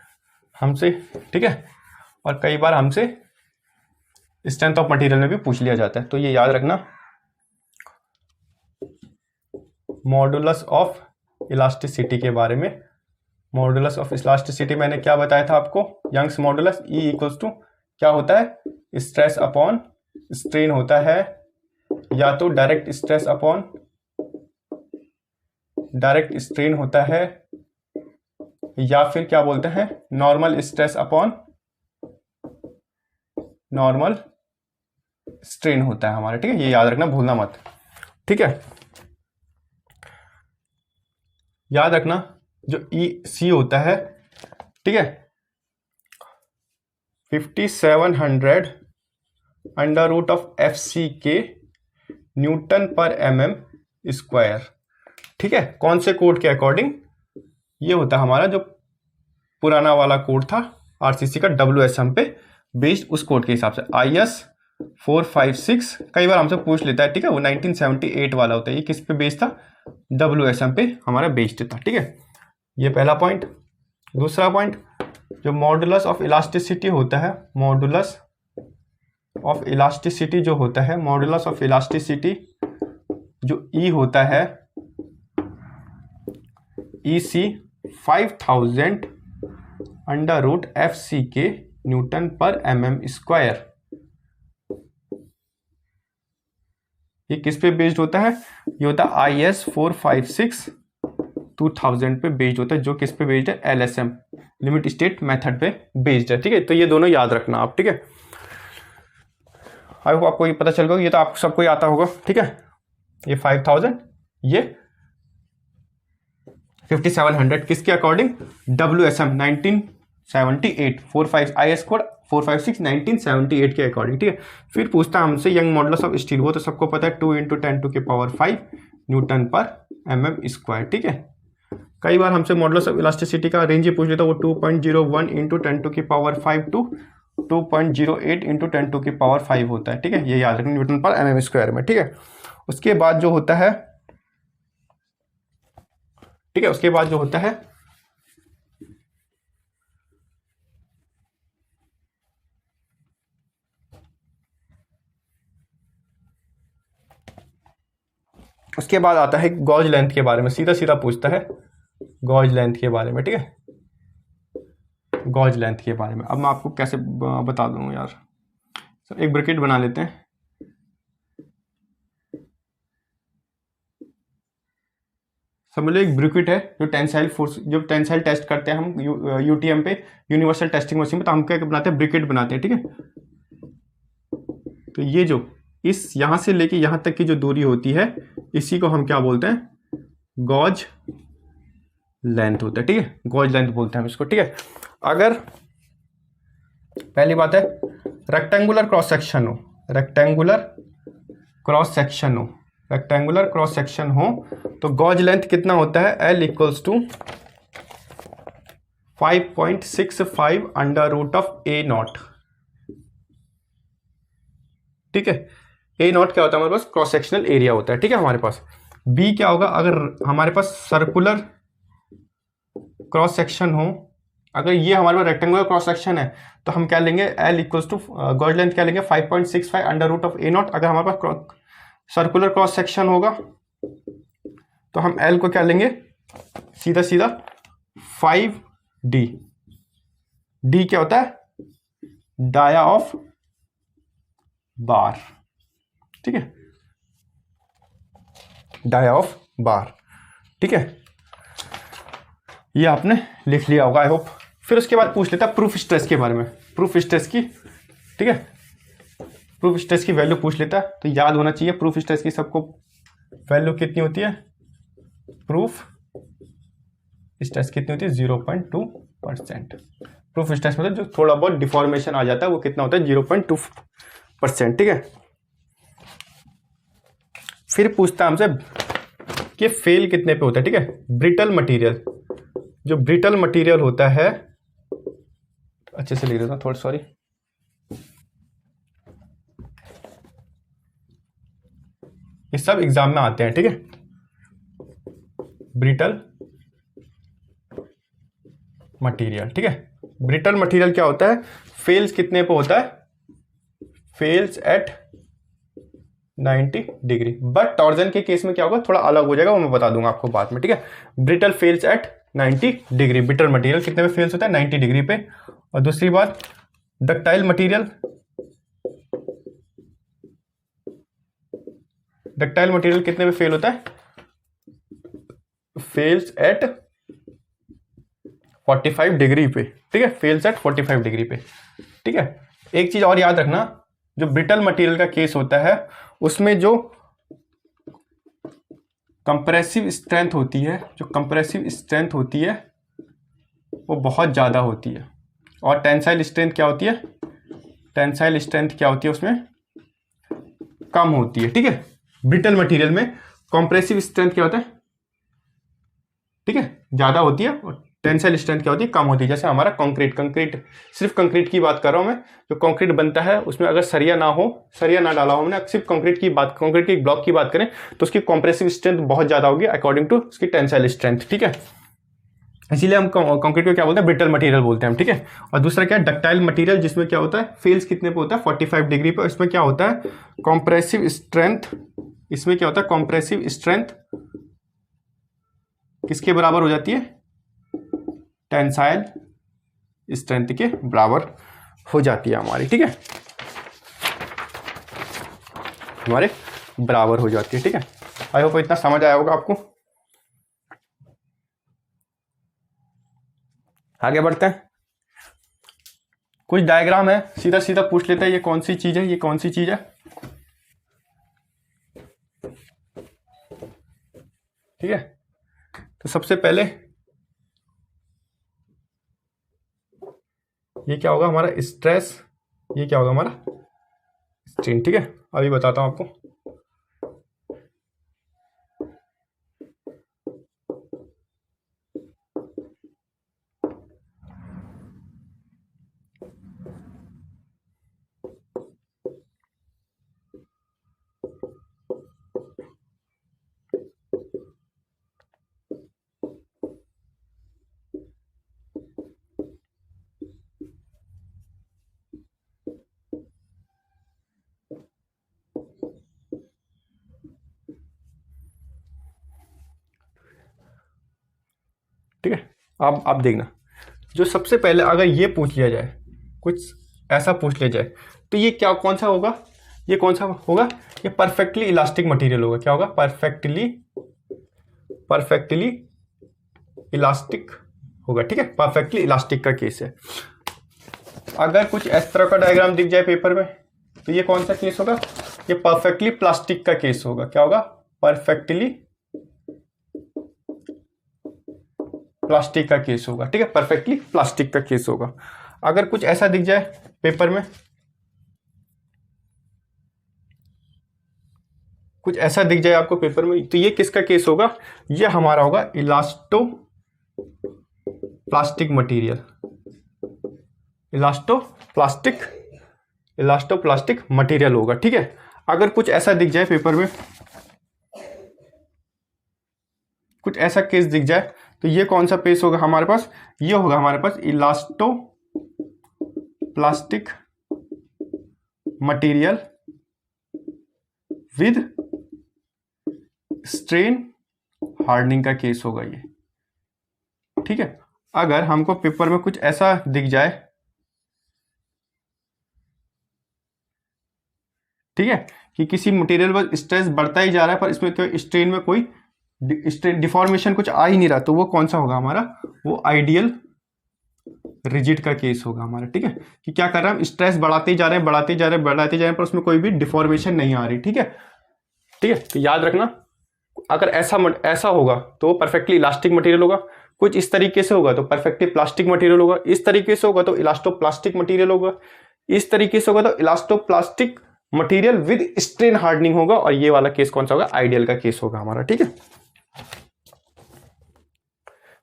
हमसे, ठीक है, और कई बार हमसे स्ट्रेंथ ऑफ मटेरियल में भी पूछ लिया जाता है, तो ये याद रखना, मॉडुलस ऑफ इलास्टिसिटी के बारे में। मॉडुलस ऑफ इलास्टिसिटी मैंने क्या बताया था आपको, Young's modulus E equals to क्या होता है, स्ट्रेस अपॉन स्ट्रेन होता है, या तो direct stress upon direct strain होता है, या फिर क्या बोलते हैं, normal stress upon normal strain होता है हमारा। ठीक है, ये याद रखना, भूलना मत। ठीक है, याद रखना जो EC होता है, ठीक है, 5700 √FC Newton per mm square. ठीक है, कौन से कोड के अकॉर्डिंग, ये होता है हमारा जो पुराना वाला कोड था आरसीसी का, WSM पे बेस्ड, उस कोड के हिसाब से IS 456 कई बार हमसे पूछ लेता है। ठीक है, वो 1978 वाला होता है। ये किस पे बेस्ड था, WSM पे हमारा बेस्ड था। ठीक है, ये पहला पॉइंट। दूसरा पॉइंट, जो मॉडुलस ऑफ इलास्टिसिटी होता है, मॉडुलस ऑफ इलास्टिसिटी जो होता है, मॉडुलस ऑफ इलास्टिसिटी जो E होता है, EC 5000 √FC Newton per mm square. ये किस पे बेस्ड होता है, ये होता है IS 456 2000 पे बेस्ड होता है, जो किस पे बेस्ड है, LSM लिमिट स्टेट मेथड पे बेस्ड है। ठीक है, तो ये दोनों याद रखना आप। ठीक है, आई होप आपको ये पता चल गया, ये तो आप सबको ही आता होगा। ठीक है, ये 5000, ये 5700 किसके अकॉर्डिंग, WSM 1978 45 IS कोड 456 1978 के अकॉर्डिंग। ठीक है, फिर पूछता है हमसे यंग मॉडुलस ऑफ स्टील, वो तो सबको पता है 2 × 10⁵ न्यूटन पर mm स्क्वायर। ठीक है, कई बार हमसे मॉडुलस ऑफ इलास्टिसिटी का रेंज ही पूछ लेता है, वो 2.01 × 10⁵ टू 2.08 × 10⁵ होता है। ठीक है, ये याद रखना न्यूटन पर mm स्क्वायर में। ठीक है, उसके बाद जो होता है, ठीक है, उसके बाद जो होता है उसके बाद आता है गॉज लेंथ के बारे में, सीधा सीधा पूछता है गॉज लेंथ के बारे में। ठीक है, गॉज लेंथ के बारे में अब मैं आपको कैसे बता दूं यार। एक ब्रैकेट बना लेते हैं, समझ लो एक ब्रैकेट है जो टेंसाइल फोर्स, जो टेंसाइल टेस्ट करते हैं हम यूटीएम पे, यूनिवर्सल टेस्टिंग मशीन में, तो हम क्या बनाते हैं, ब्रैकेट बनाते हैं। ठीक है, तो ये जो इस यहां से लेके यहां तक की जो दूरी होती है, इसी को हम क्या बोलते हैं, गॉज लेंथ होता है। ठीक है, गॉज लेंथ बोलते हैं हम इसको। ठीक है, अगर पहली बात है रेक्टेंगुलर क्रॉस सेक्शन हो, रेक्टेंगुलर क्रॉस सेक्शन हो, रेक्टेंगुलर क्रॉस सेक्शन हो, तो गॉज लेंथ कितना होता है, L = 5.65 √A0। ठीक है, A0 क्या होता है, हमारे पास क्रॉस सेक्शनल एरिया होता है। ठीक है, हमारे पास B क्या होगा, अगर हमारे पास सर्कुलर क्रॉस सेक्शन हो, अगर ये हमारे पास रेक्टेंगुलर क्रॉस सेक्शन है, तो हम क्या लेंगे, L = गॉज लेंथ क्या लेंगे, 5.65 √A0। अगर हमारे पास सर्कुलर क्रॉस सेक्शन होगा तो हम L को क्या लेंगे, सीधा सीधा 5D। D क्या होता है, डाया ऑफ बार। ठीक है, डाया ऑफ बार। ठीक है, ये आपने लिख लिया होगा आई होप। फिर उसके बाद पूछ लेता है प्रूफ स्ट्रेस के बारे में, प्रूफ स्ट्रेस की। ठीक है, प्रूफ स्ट्रेस की वैल्यू पूछ लेता है, तो याद होना चाहिए प्रूफ स्ट्रेस की सबको वैल्यू कितनी होती है, प्रूफ स्ट्रेस कितनी होती है, 0.2%। प्रूफ स्ट्रेस मतलब जो थोड़ा बहुत डिफॉर्मेशन आ जाता है वो कितना होता है, 0.2%। ठीक है, फिर पूछता है हमसे कि फेल कितने पे होता है। ठीक है, ब्रिटल मटेरियल, जो ब्रिटल मटेरियल होता है, अच्छे से लिख देता हूं थोड़ा, सॉरी, ये सब एग्जाम में आते हैं। ठीक है, ब्रिटल मटेरियल। ठीक है, ब्रिटल मटेरियल क्या होता है, फेल्स कितने पे होता है, fails at 90 degree. But torsion के केस में क्या होगा, थोड़ा अलग हो जाएगा, वो मैं बता दूंगा आपको बाद में। ठीक है, brittle fails at 90 degree, brittle material कितने पे फेल्स होता है, 90 डिग्री पे। और दूसरी बात, डक्टाइल मटेरियल, डक्टाइल मटेरियल कितने पे फेल होता है, फेल्स एट 45 डिग्री पे। ठीक है, फेल्स एट 45 डिग्री पे। ठीक है, एक चीज और याद रखना, जो ब्रिटल मटेरियल का केस होता है उसमें जो कंप्रेसिव स्ट्रेंथ होती है, जो कंप्रेसिव स्ट्रेंथ होती है वो बहुत ज़्यादा होती है। और टेंसाइल स्ट्रेंथ क्या होती है, टेंसाइल स्ट्रेंथ क्या होती है उसमें कम होती है। ठीक है, ब्रिटल मटेरियल में कंप्रेसिव स्ट्रेंथ क्या होता है, ठीक है, ज़्यादा होती है, और टेंसाइल स्ट्रेंथ क्या होती है, कम होती है। जैसे हमारा कंक्रीट, कंक्रीट सिर्फ कंक्रीट की बात कर रहा हूँ मैं, जो कंक्रीट बनता है उसमें अगर सरिया ना हो, सरिया ना डाला हो हमने, सिर्फ कंक्रीट की बात, कंक्रीट के ब्लॉक की बात करें तो उसकी कंप्रेसिव स्ट्रेंथ बहुत ज़्यादा होगी अकॉर्डिंग टू उसकी टेंसाइल स्ट्रेंथ। ठीक है, इसीलिए हम कंक्रीट को क्या बोलते हैं, ब्रिटल मटेरियल बोलते हैं हम। ठीक है, और दूसरा क्या है, डक्टाइल मटेरियल, जिसमें क्या होता है, फेल्स कितने पे होता है, 45 डिग्री पे। इसमें क्या होता है, कंप्रेसिव स्ट्रेंथ, इसमें क्या होता है, कंप्रेसिव स्ट्रेंथ किसके बराबर हो जाती है, टेंसाइल स्ट्रेंथ के बराबर हो जाती है हमारी। ठीक है, हमारे बराबर हो जाती है। ठीक है, आई होप इतना समझ आया होगा आपको। आगे बढ़ते हैं। कुछ डायग्राम है, सीधा सीधा पूछ लेता है ये कौन सी चीज है, ये कौन सी चीज है। ठीक है, तो सबसे पहले ये क्या होगा हमारा स्ट्रेस, ये क्या होगा हमारा स्ट्रेन। ठीक है, अभी बताता हूं आपको। ठीक है, आप देखना, जो सबसे पहले अगर ये पूछ लिया जाए, कुछ ऐसा पूछ लिया जाए, तो ये क्या कौन सा होगा, ये कौन सा होगा, ये परफेक्टली इलास्टिक मटेरियल होगा। क्या होगा, परफेक्टली इलास्टिक होगा। ठीक है, परफेक्टली इलास्टिक का केस है। अगर कुछ इस तरह का डायग्राम दिख जाए पेपर में, तो ये कौन सा केस होगा, ये परफेक्टली प्लास्टिक का केस होगा। क्या होगा, परफेक्टली प्लास्टिक का केस होगा। ठीक है, परफेक्टली प्लास्टिक का केस होगा। अगर कुछ ऐसा दिख जाए पेपर में, कुछ ऐसा दिख जाए आपको पेपर में, तो ये किसका केस होगा, ये हमारा होगा elasto plastic material, elasto plastic material होगा। ठीक है, अगर कुछ ऐसा दिख जाए पेपर में, कुछ ऐसा केस दिख जाए, तो ये कौन सा केस होगा हमारे पास, ये होगा हमारे पास elasto plastic material with strain hardening का केस होगा ये। ठीक है, अगर हमको पेपर में कुछ ऐसा दिख जाए, ठीक है, कि किसी मटेरियल पर स्ट्रेस बढ़ता ही जा रहा है पर इसमें कोई स्ट्रेन में कोई डिफॉर्मेशन कुछ आ ही नहीं रहा, तो वो कौन सा होगा हमारा, वो आइडियल रिजिड का केस होगा हमारा। ठीक है, कि क्या कर रहा है, हम स्ट्रेस बढ़ाते जा रहे हैं पर उसमें कोई भी डिफॉर्मेशन नहीं आ रही। ठीक है, तो याद रखना, अगर ऐसा होगा तो परफेक्टली इलास्टिक मटेरियल होगा, कुछ इस तरीके से होगा तो परफेक्टली प्लास्टिक मटेरियल होगा, इस तरीके से होगा तो इलास्टो प्लास्टिक मटेरियल होगा, इस तरीके से होगा तो elasto plastic material with strain hardening होगा, और ये वाला केस कौन सा होगा, आइडियल का केस होगा हमारा। ठीक है,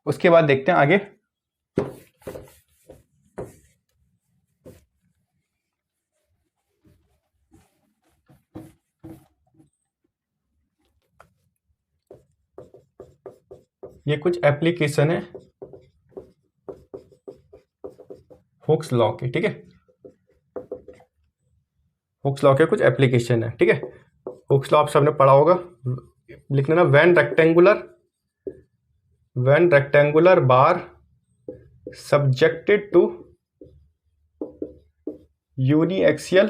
उसके बाद देखते हैं आगे। ये कुछ एप्लीकेशन है हुक्स लॉ के। ठीक है, हुक्स लॉ के कुछ एप्लीकेशन है। ठीक है, हुक्स लॉ आप सबने पढ़ा होगा, लिख लेना, when rectangular bar subjected to uniaxial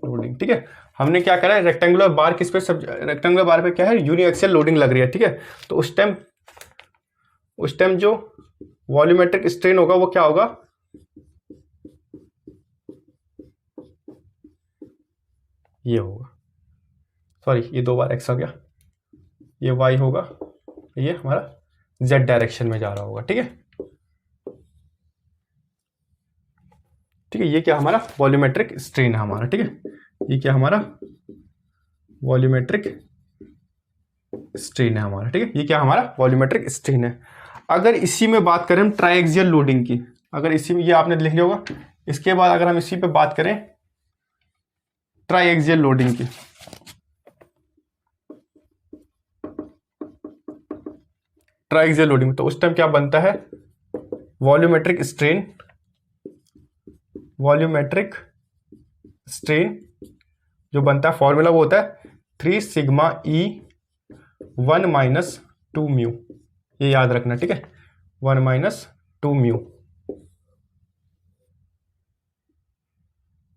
loading. ठीक है, हमने क्या करा है, रेक्टेंगुलर बार किस पे, रेक्टेंगुलर बार पे क्या है, यूनिएक्सियल लोडिंग लग रही है। ठीक है, तो उस टाइम जो वॉल्यूमेट्रिक स्ट्रेन होगा वो क्या होगा, ये होगा, सॉरी ये 2 बार एक्स आ गया, ये वाई होगा, ये हमारा जेड डायरेक्शन में जा रहा होगा। ठीक है, ये क्या हमारा वॉल्यूमेट्रिक स्ट्रेन है हमारा। ठीक है, ये क्या हमारा वॉल्यूमेट्रिक स्ट्रेन है हमारा। ठीक है, ये क्या हमारा वॉल्यूमेट्रिक स्ट्रेन है। अगर इसी में बात करें हम ट्राइएक्सियल लोडिंग की, अगर इसी में, ये आपने लिख लिया होगा, इसके बाद अगर हम इसी पे बात करें ट्राइएक्सियल लोडिंग की, ट्राइएक्सियल लोडिंग, तो उस टाइम क्या बनता है, वॉल्यूमेट्रिक स्ट्रेन जो बनता है, फॉर्मूला वो होता है 3 सिग्मा ई 1 माइनस 2 म्यू, ये याद रखना। ठीक है, 1 माइनस 2 म्यू,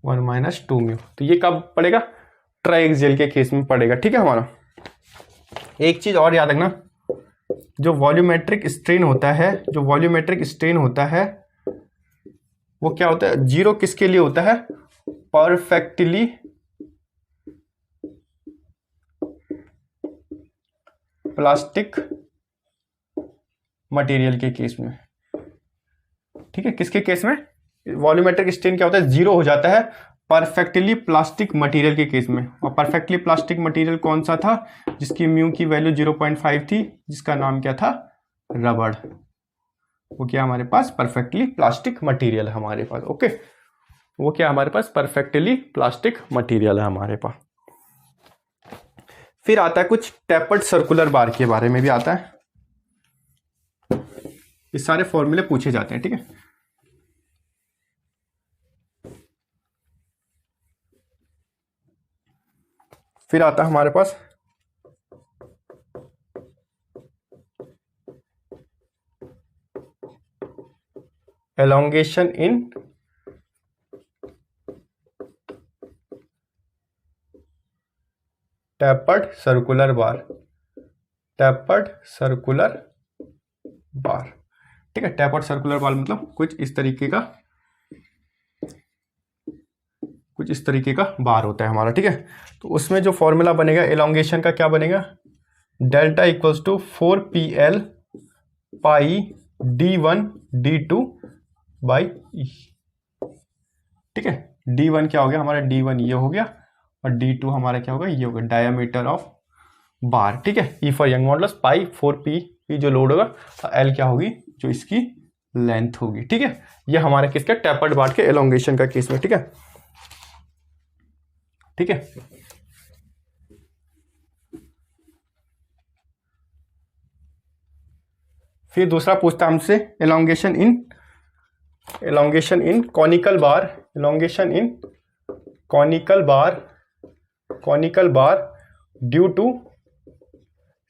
1 माइनस 2 म्यू, तो ये कब पड़ेगा, ट्राइएक्सियल के केस में पड़ेगा। ठीक है, हमारा एक चीज और याद रखना, जो वॉल्यूमेट्रिक स्ट्रेन होता है, जो वॉल्यूमेट्रिक स्ट्रेन होता है वो क्या होता है, जीरो किसके लिए होता है, परफेक्टली प्लास्टिक मटेरियल के केस में। ठीक है, किसके केस में वॉल्यूमेट्रिक स्ट्रेन क्या होता है, जीरो हो जाता है परफेक्टली प्लास्टिक मटेरियल के केस में। और परफेक्टली प्लास्टिक मटेरियल कौन सा था, जिसकी म्यू की वैल्यू 0.5 थी, जिसका नाम क्या था, रबड़। वो क्या हमारे पास परफेक्टली प्लास्टिक मटेरियल है हमारे पास। ओके, वो क्या हमारे पास परफेक्टली प्लास्टिक मटेरियल है हमारे पास। फिर आता है कुछ टेपर्ड सर्कुलर बार के बारे में भी आता है। ये सारे फॉर्मूले पूछे जाते हैं। ठीक है, फिर आता है हमारे पास एलोंगेशन इन टेपर्ड सर्कुलर बार, टेपर्ड सर्कुलर बार। ठीक है, टेपर्ड सर्कुलर बार मतलब कुछ इस तरीके का बार होता है हमारा। ठीक है, तो उसमें जो फॉर्मूला बनेगा एलोंगेशन का, क्या बनेगा, delta equals to 4pl pi d1 d2 by E. ठीक है, d1 क्या हो गया हमारा, d1 ये हो गया, और d2 हमारा क्या होगा, ये होगा डायमीटर ऑफ बार। ठीक है, E for young modulus, pi 4p जो लोड होगा, l क्या होगी, जो इसकी लेंथ होगी। ठीक है, ये हमारे किसका, टेपर्ड बार के एलोंगेशन का केस में। ठीक है, ठीक है, फिर दूसरा पूछता हमसे elongation in conical bar, elongation in conical bar due to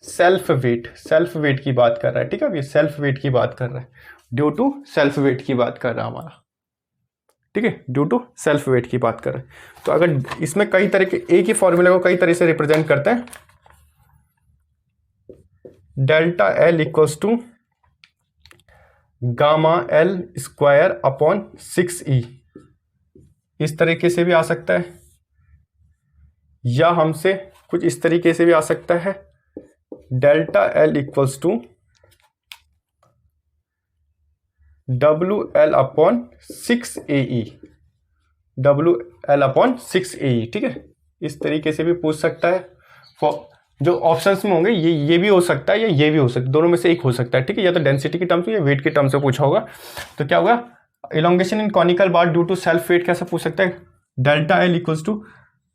self weight की बात कर रहा है। ठीक है, ये सेल्फ वेट की बात कर रहा है, ड्यू टू सेल्फ वेट की बात कर रहा है हमारा। ठीक है, ड्यू टू सेल्फ वेट की बात कर रहे हैं। तो अगर इसमें कई तरह के, एक ही फॉर्मूले को कई तरह से रिप्रेजेंट करते हैं, delta L equals to gamma L square upon 6e, इस तरीके से भी आ सकता है, या हमसे कुछ इस तरीके से भी आ सकता है, delta L equals to WL upon 6AE, WL upon 6AE। ठीक है, इस तरीके से भी पूछ सकता है। जो ऑप्शंस में होंगे ये भी हो सकता है या ये भी हो सकता है, दोनों में से एक हो सकता है। ठीक है, या तो डेंसिटी के टर्म्स में या वेट के टर्म्स में पूछा होगा। तो क्या होगा, elongation in conical bar due to self weight कैसे पूछ सकता है, delta L equals to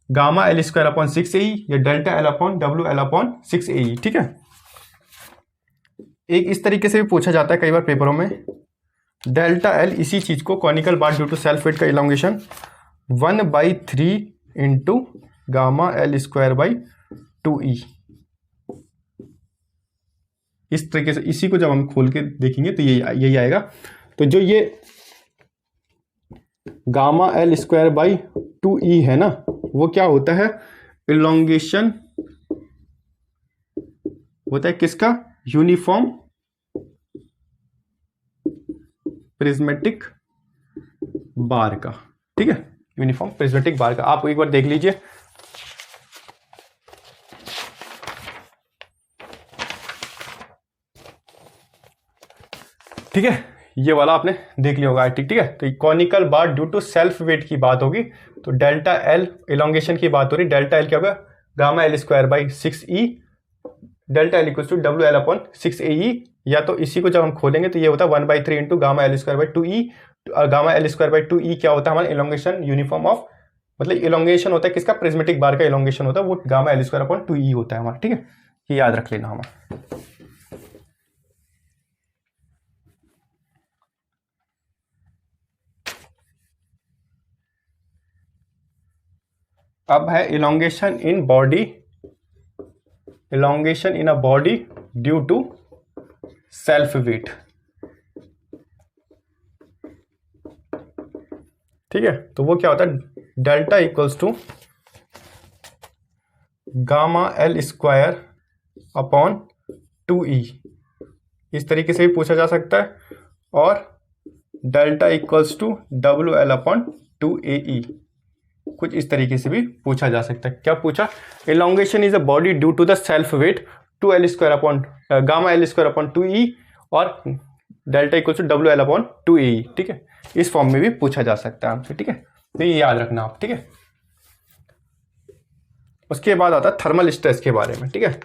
gamma L square upon 6AE या delta L upon WL upon 6AE। ठीक है, एक इस तरीके से भी पूछा जाता है कई बार पेपरों में, डेल्टा एल इसी चीज को conical bar due to self weight का elongation 1/3 into gamma L square by 2E। इस तरीके से इसी को जब हम खोल के देखेंगे तो यही आएगा। तो जो ये gamma L square by 2E है ना, वो क्या होता है, इलोंगेशन होता है किसका, यूनिफॉर्म प्रिज्मेटिक बार का। ठीक है, यूनिफॉर्म प्रिज्मेटिक बार का, आप एक बार देख लीजिए। ठीक है, ये वाला आपने देख लिया होगा। ठीक है, तो conical bar due to self weight की बात होगी, तो डेल्टा एल इलोंगेशन की बात हो रही, डेल्टा एल क्या होगा, gamma L square by 6E, delta L equals to WL upon 6AE, या तो इसी को जब हम खोलेंगे तो ये होता है 1/3 into gamma L square by 2E। Gamma L square by 2E क्या होता है हमारा, इलोंगेशन यूनिफॉर्म ऑफ, मतलब इलोंगेशन होता है किसका, प्रिज्मेटिक बार का इलोंगेशन होता है, वो gamma L square upon 2E होता है हमारा। ठीक है, ये याद रख लेना हमारा। अब है elongation in body, elongation in a body due to self weight. ठीक है, तो वो क्या होता है, delta equals to gamma L square upon 2E, इस तरीके से भी पूछा जा सकता है, और delta equals to WL upon 2AE, कुछ इस तरीके से भी पूछा जा सकता है। क्या पूछा? Elongation is a body due to the self weight 2L² upon gamma L² upon 2E और delta equals to WL upon 2AE, ठीक है। इस फॉर्म में भी पूछा जा सकता है आपसे, ठीक है, तो ये याद रखना आप, ठीक है। उसके बाद आता है थर्मल स्ट्रेस के बारे में, ठीक है।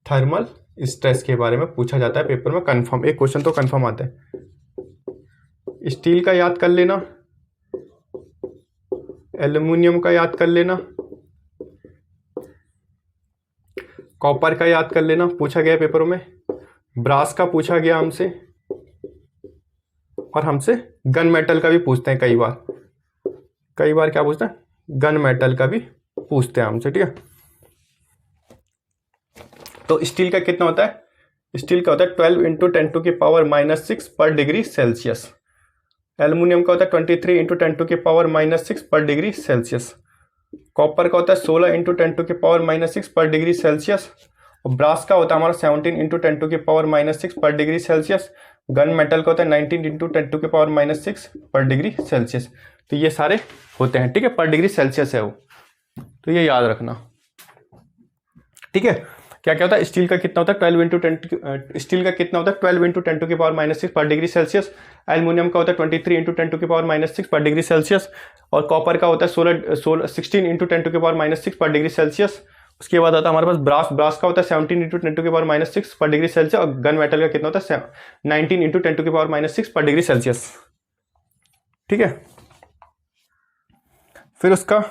थर्मल स्ट्रेस के बारे में पूछा जाता है पेपर में कंफर्म, एक क्वेश्चन तो कंफर्म आता है। स्टील का याद कर लेना, एल्युमिनियम का याद कर लेना, कॉपर का याद कर लेना, पूछा गया पेपरों में। ब्रास का पूछा गया हमसे, और हमसे गन मेटल का भी पूछते हैं कई बार, कई बार क्या पूछते हैं, गन मेटल का भी पूछते हैं हमसे, ठीक है। तो स्टील का कितना होता है? स्टील का होता है 12 इंटू 10⁻⁻6 पर डिग्री सेल्सियस। एल्युमिनियम का होता है 23 इंटू 10⁻⁻6 पर डिग्री सेल्सियस। कॉपर का होता है 16 इंटू 10⁻⁻6 पर डिग्री सेल्सियस। और ब्रास का होता है हमारा 17 इंटू 10⁻⁻6 पर डिग्री सेल्सियस। गन मेटल का होता है 19 इंटू 10⁻⁻6 पर डिग्री सेल्सियस। तो ये सारे होते हैं, ठीक है, पर डिग्री सेल्सियस है वो, तो ये याद रखना, ठीक है। क्या क्या होता है? स्टील का कितना होता है 12 इंटू 10, स्टील का कितना होता है 12 इंटू 10⁻⁻6 पर डिग्री सेल्सियस। एल्युमिनियम का होता है 23 इंटू 10⁻⁻6 पर डिग्री सेल्सियस। और कॉपर का होता है 16 इंटू 10⁻⁻6 पर डिग्री सेल्सियस। उसके बाद आता है हमारे पास ब्रास का होता है 17 इंटू 10⁻⁻6 पर डिग्री सेल्सियस। और गन मेटल का कितना होता है 19 इंटू 10⁻⁻6 पर डिग्री सेल्सियस, ठीक है। फिर उसका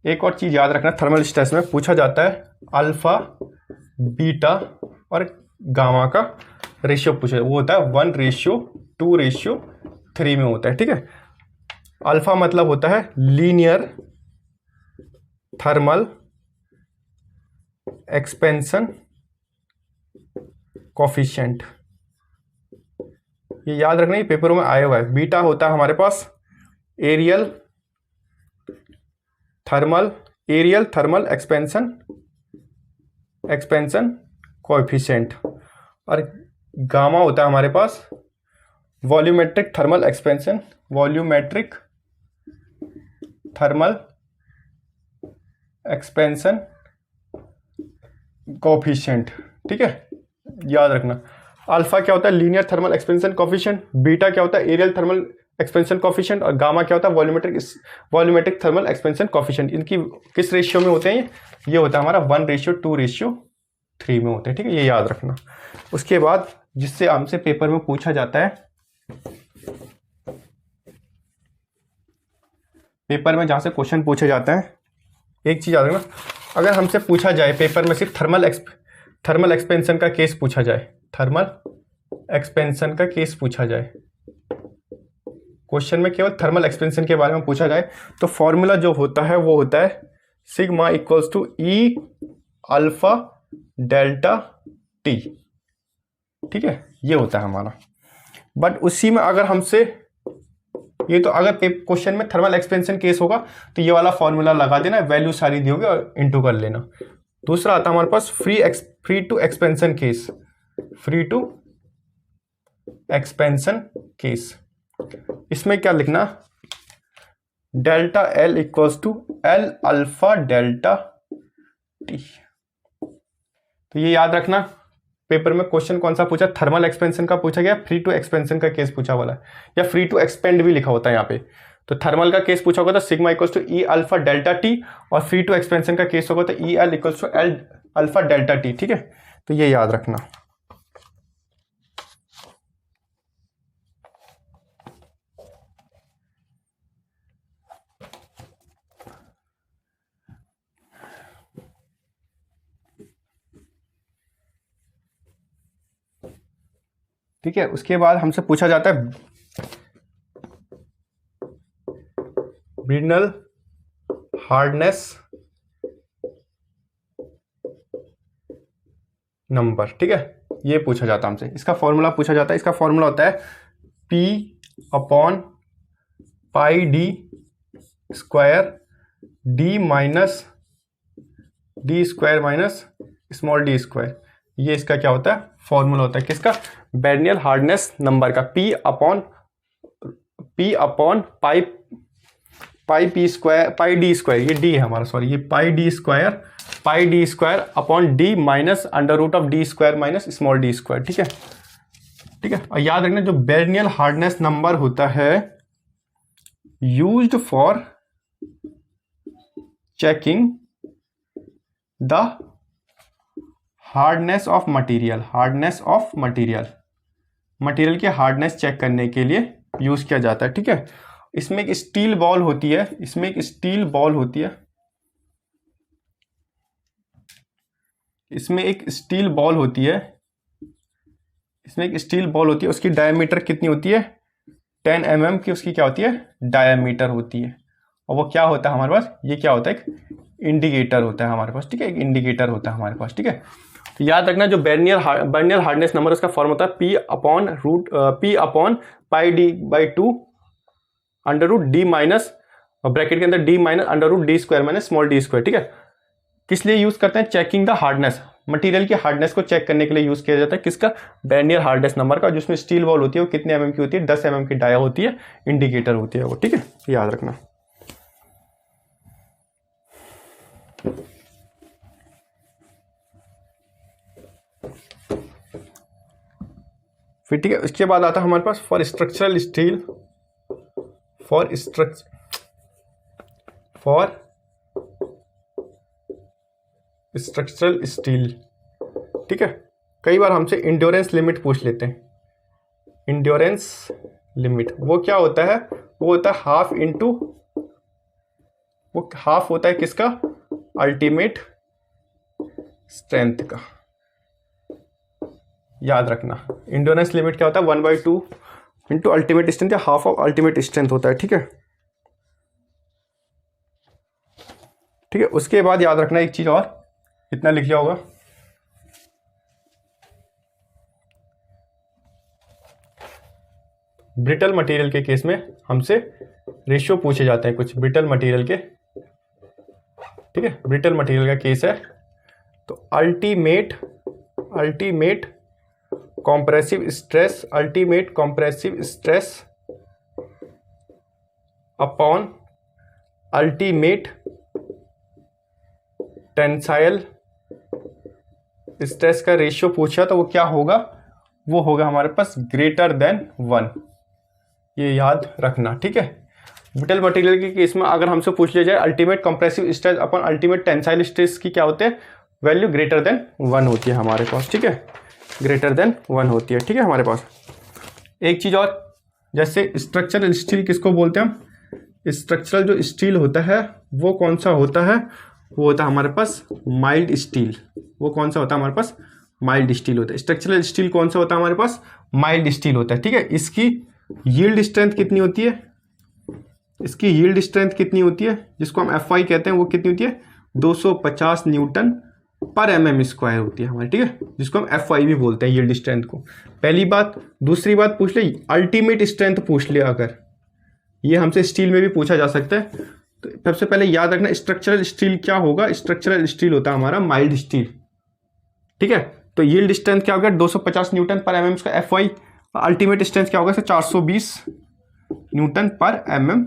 एक और चीज याद रखना, थर्मल स्ट्रेस में पूछा जाता है अल्फा, बीटा और गामा का रेशियो पूछा, वो होता है 1:2:3 में होता है, ठीक है। अल्फा मतलब होता है लीनियर थर्मल एक्सपेंशन कोफिशिएंट, ये याद रखना, ये पेपरों में आया हुआ है। बीटा होता है हमारे पास एरियल थर्मल एक्सपेंशन कोएफिशिएंट। और गामा होता है हमारे पास वॉल्यूमेट्रिक थर्मल एक्सपेंशन कोएफिशिएंट, ठीक है, याद रखना। अल्फा क्या होता है? Linear thermal expansion coefficient. Beta क्या होता है? Areal thermal expansion coefficient. और गामा क्या होता है? Volumetric thermal expansion coefficient. इनकी किस रेशियो में होते हैं? ये होता है हमारा 1:2:3 में होते हैं, ठीक है, ये याद रखना। उसके बाद जिससे हमसे पेपर में पूछा जाता है, पेपर में जहां से क्वेश्चन पूछे जाते हैं, एक चीज याद रखना, अगर हमसे पूछा जाए पेपर में सिर्फ थर्मल एक्सपेंशन का केस पूछा जाए, थर्मल एक्सपेंशन का केस पूछा जाए, क्वेश्चन में केवल थर्मल एक्सपेंशन के बारे में पूछा जाए, तो फॉर्मूला जो होता है वो होता है sigma equals to E alpha delta T, ठीक है, ये होता है हमारा। बट उसी में अगर हमसे ये, तो अगर क्वेश्चन में थर्मल एक्सपेंशन केस होगा तो ये वाला फॉर्मूला लगा देना, वैल्यू सारी दी होगी और इंटू कर लेना। दूसरा आता है हमारे पास फ्री टू एक्सपेंशन केस। इसमें क्या लिखना? Delta L equals to L alpha delta T। तो ये याद रखना, पेपर में क्वेश्चन कौन सा पूछा? थर्मल एक्सपेंशन का पूछा गया, फ्री टू एक्सपेंशन का केस पूछा वाला, या फ्री टू एक्सपेंड भी लिखा होता है यहाँ पे। तो थर्मल का केस पूछा होगा तो sigma equals to E alpha delta T, और फ्री टू एक्सपेंशन का केस होगा तो EL equals to L alpha delta T, ठीक है, तो ये याद रखना। ठीक है, उसके बाद हमसे पूछा जाता है ब्रिनल हार्डनेस नंबर, ठीक है, ये पूछा जाता है हमसे। इसका फॉर्मूला पूछा जाता है, इसका फॉर्मूला होता है P/πd² D minus D square minus small D square, ये इसका क्या होता है, फॉर्मूला होता है किसका, बेर्नियल हार्डनेस नंबर का, P upon pi D square, ये डी है हमारा, सॉरी ये pi D square upon D minus under root of D square minus small D square. ठीक है, ठीक है। और याद रखना जो बेर्नियल हार्डनेस नंबर होता है used for checking the hardness of material, material की हार्डनेस चेक करने के लिए यूज किया जाता है। ठीक है, इसमें एक स्टील बॉल होती है, उसकी डायमीटर कितनी होती है, 10 mm की उसकी क्या होती है, डायमीटर होती है। और वो क्या होता है हमारे पास, ये क्या होता है, एक इंडिकेटर होता है हमारे पास। ठीक है, एक इंडिकेटर होता है हमारे पास। ठीक है, तो याद रखना जो बेर्नियल हार्डनेस नंबर उसका फॉर्म होता है P upon pi D by 2 under root D minus, bracket के अंदर D minus under root D square minus small D square. ठीक है, किस लिए यूज करते हैं, चेकिंग द हार्डनेस, मटेरियल की हार्डनेस को चेक करने के लिए यूज किया जाता है किसका, बेर्नियल हार्डनेस नंबर का, जिसमें स्टील बॉल होती है वो कितने mm की होती है, 10 mm की डाया होती है, इंडिकेटर होती है वो। ठीक है, याद रखना। फिर ठीक है, इसके बाद आता है हमारे पास फॉर स्ट्रक्चरल स्टील। ठीक है, कई बार हमसे इंड्योरेंस लिमिट पूछ लेते हैं। इंड्योरेंस लिमिट वो क्या होता है, वो होता है हाफ होता है किसका, अल्टीमेट स्ट्रेंथ का। याद रखना इंड्योरेंस लिमिट क्या होता है, 1/2 इंटू अल्टीमेट स्ट्रेंथ या हाफ ऑफ अल्टीमेट स्ट्रेंथ होता है। ठीक है, ठीक है। उसके बाद याद रखना एक चीज और, इतना लिख लिया होगा, ब्रिटल मटेरियल के केस में हमसे रेशियो पूछे जाते हैं कुछ ब्रिटल मटेरियल के। ठीक है, ब्रिटल मटेरियल का केस है तो ultimate compressive stress upon ultimate tensile stress का रेशियो पूछा तो वो क्या होगा, वो होगा हमारे पास ग्रेटर देन 1। ये याद रखना। ठीक है, ब्रिटल मटेरियल के केस में अगर हमसे पूछ लिया जाए अल्टीमेट कंप्रेसिव स्ट्रेस अपन अल्टीमेट टेंसाइल स्ट्रेस की क्या होते हैं, वैल्यू ग्रेटर देन 1 होती है हमारे पास। ठीक है, ग्रेटर देन 1 होती है। ठीक है, हमारे पास एक चीज और, जैसे स्ट्रक्चरल स्टील किसको बोलते हैं हम, स्ट्रक्चरल जो स्टील होता है वो कौन सा होता है, वो होता है हमारे पास माइल्ड स्टील। वो कौन सा होता है हमारे पास, माइल्ड स्टील होता है। स्ट्रक्चरल स्टील कौन सा होता है हमारे पास, माइल्ड स्टील होता है। ठीक है, इसकी यील्ड स्ट्रेंथ कितनी होती है, जिसको हम FI कहते हैं, वो कितनी होती है, 250 न्यूटन पर mm स्क्वायर होती है हमारी। ठीक है, जिसको हम FI भी बोलते हैं यील्ड स्ट्रेंथ को। पहली बात। दूसरी बात पूछ ले अल्टीमेट स्ट्रेंथ पूछ ले, अगर ये हमसे स्टील में भी पूछा जा सकता है। तो सबसे पहले याद रखना स्ट्रक्चरल स्टील क्या होगा, स्ट्रक्चरल स्टील होता है हमारा माइल्ड स्टील। ठीक है, तो यील्ड स्ट्रेंथ क्या होगा, 250 न्यूटन पर mm का FI। अल्टीमेट स्ट्रेंथ क्या होगा, 420 न्यूटन पर mm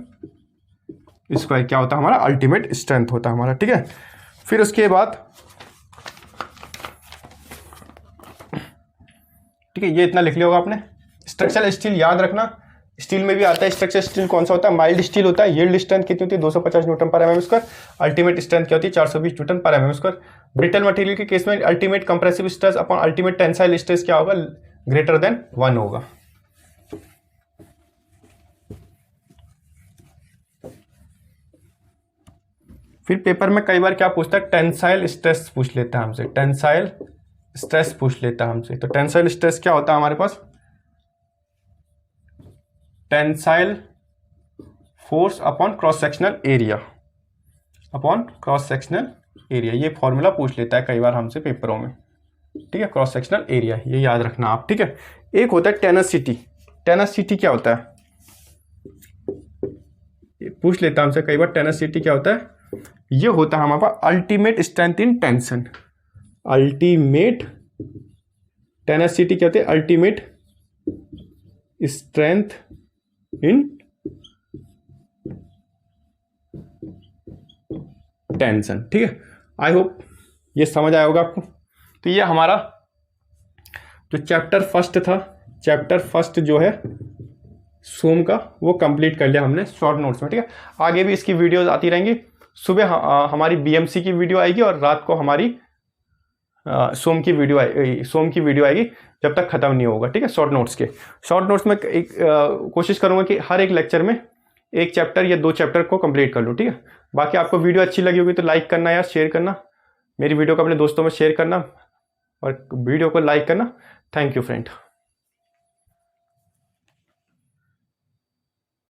स्क्वायर क्या होता है हमारा, अल्टीमेट स्ट्रेंथ होता है हमारा। ठीक है, फिर उसके बाद ठीक है, ये इतना लिख लिया होगा आपने। स्ट्रक्चरल स्टील याद रखना, स्टील में भी आता है स्ट्रक्चरल स्टील कौन सा होता है, माइल्ड स्टील होता है। यील्ड स्ट्रेंथ कितनी होती है, 250 Newton per mm square. Ultimate strength क्या होती है, 420 Newton per mm square. Brittle material के केस में ultimate compressive stress upon ultimate tensile stress क्या होगा, ग्रेटर देन 1 होगा। फिर पेपर में कई बार क्या पूछता है, टेंसाइल स्ट्रेस पूछ लेता है हमसे, टेंसाइल स्ट्रेस पूछ लेता है हमसे। तो टेंसाइल स्ट्रेस क्या होता है हमारे पास, tensile force upon cross sectional area, ये फॉर्मूला पूछ लेता है कई बार हमसे पेपरों में। ठीक है, क्रॉस सेक्शनल एरिया, ये याद रखना आप। ठीक है, एक होता है टेनसिटी क्या होता है, पूछ लेता है हमसे कई बार टेनसिटी क्या होता है। ये होता है हमारे पास ultimate strength in tension. Ultimate tenacity क्या होती है? Ultimate strength in tension. ठीक है, आई होप ये समझ आया होगा आपको। तो ये हमारा जो चैप्टर फर्स्ट था, चैप्टर फर्स्ट जो है सोम का, वो कंप्लीट कर लिया हमने शॉर्ट नोट्स में। ठीक है, आगे भी इसकी वीडियोस आती रहेंगी। सुबह हमारी बीएमसी की वीडियो आएगी और रात को हमारी सोम की वीडियो आएगी जब तक खत्म नहीं होगा। ठीक है, शॉर्ट नोट्स के। शॉर्ट नोट्स में कोशिश करूंगा कि हर एक लेक्चर में एक चैप्टर या 2 चैप्टर को कंप्लीट कर लूँ। ठीक है, बाकी आपको वीडियो अच्छी लगी होगी तो लाइक करना या शेयर करना, मेरी वीडियो को अपने दोस्तों में शेयर करना और वीडियो को लाइक करना। Thank you friend.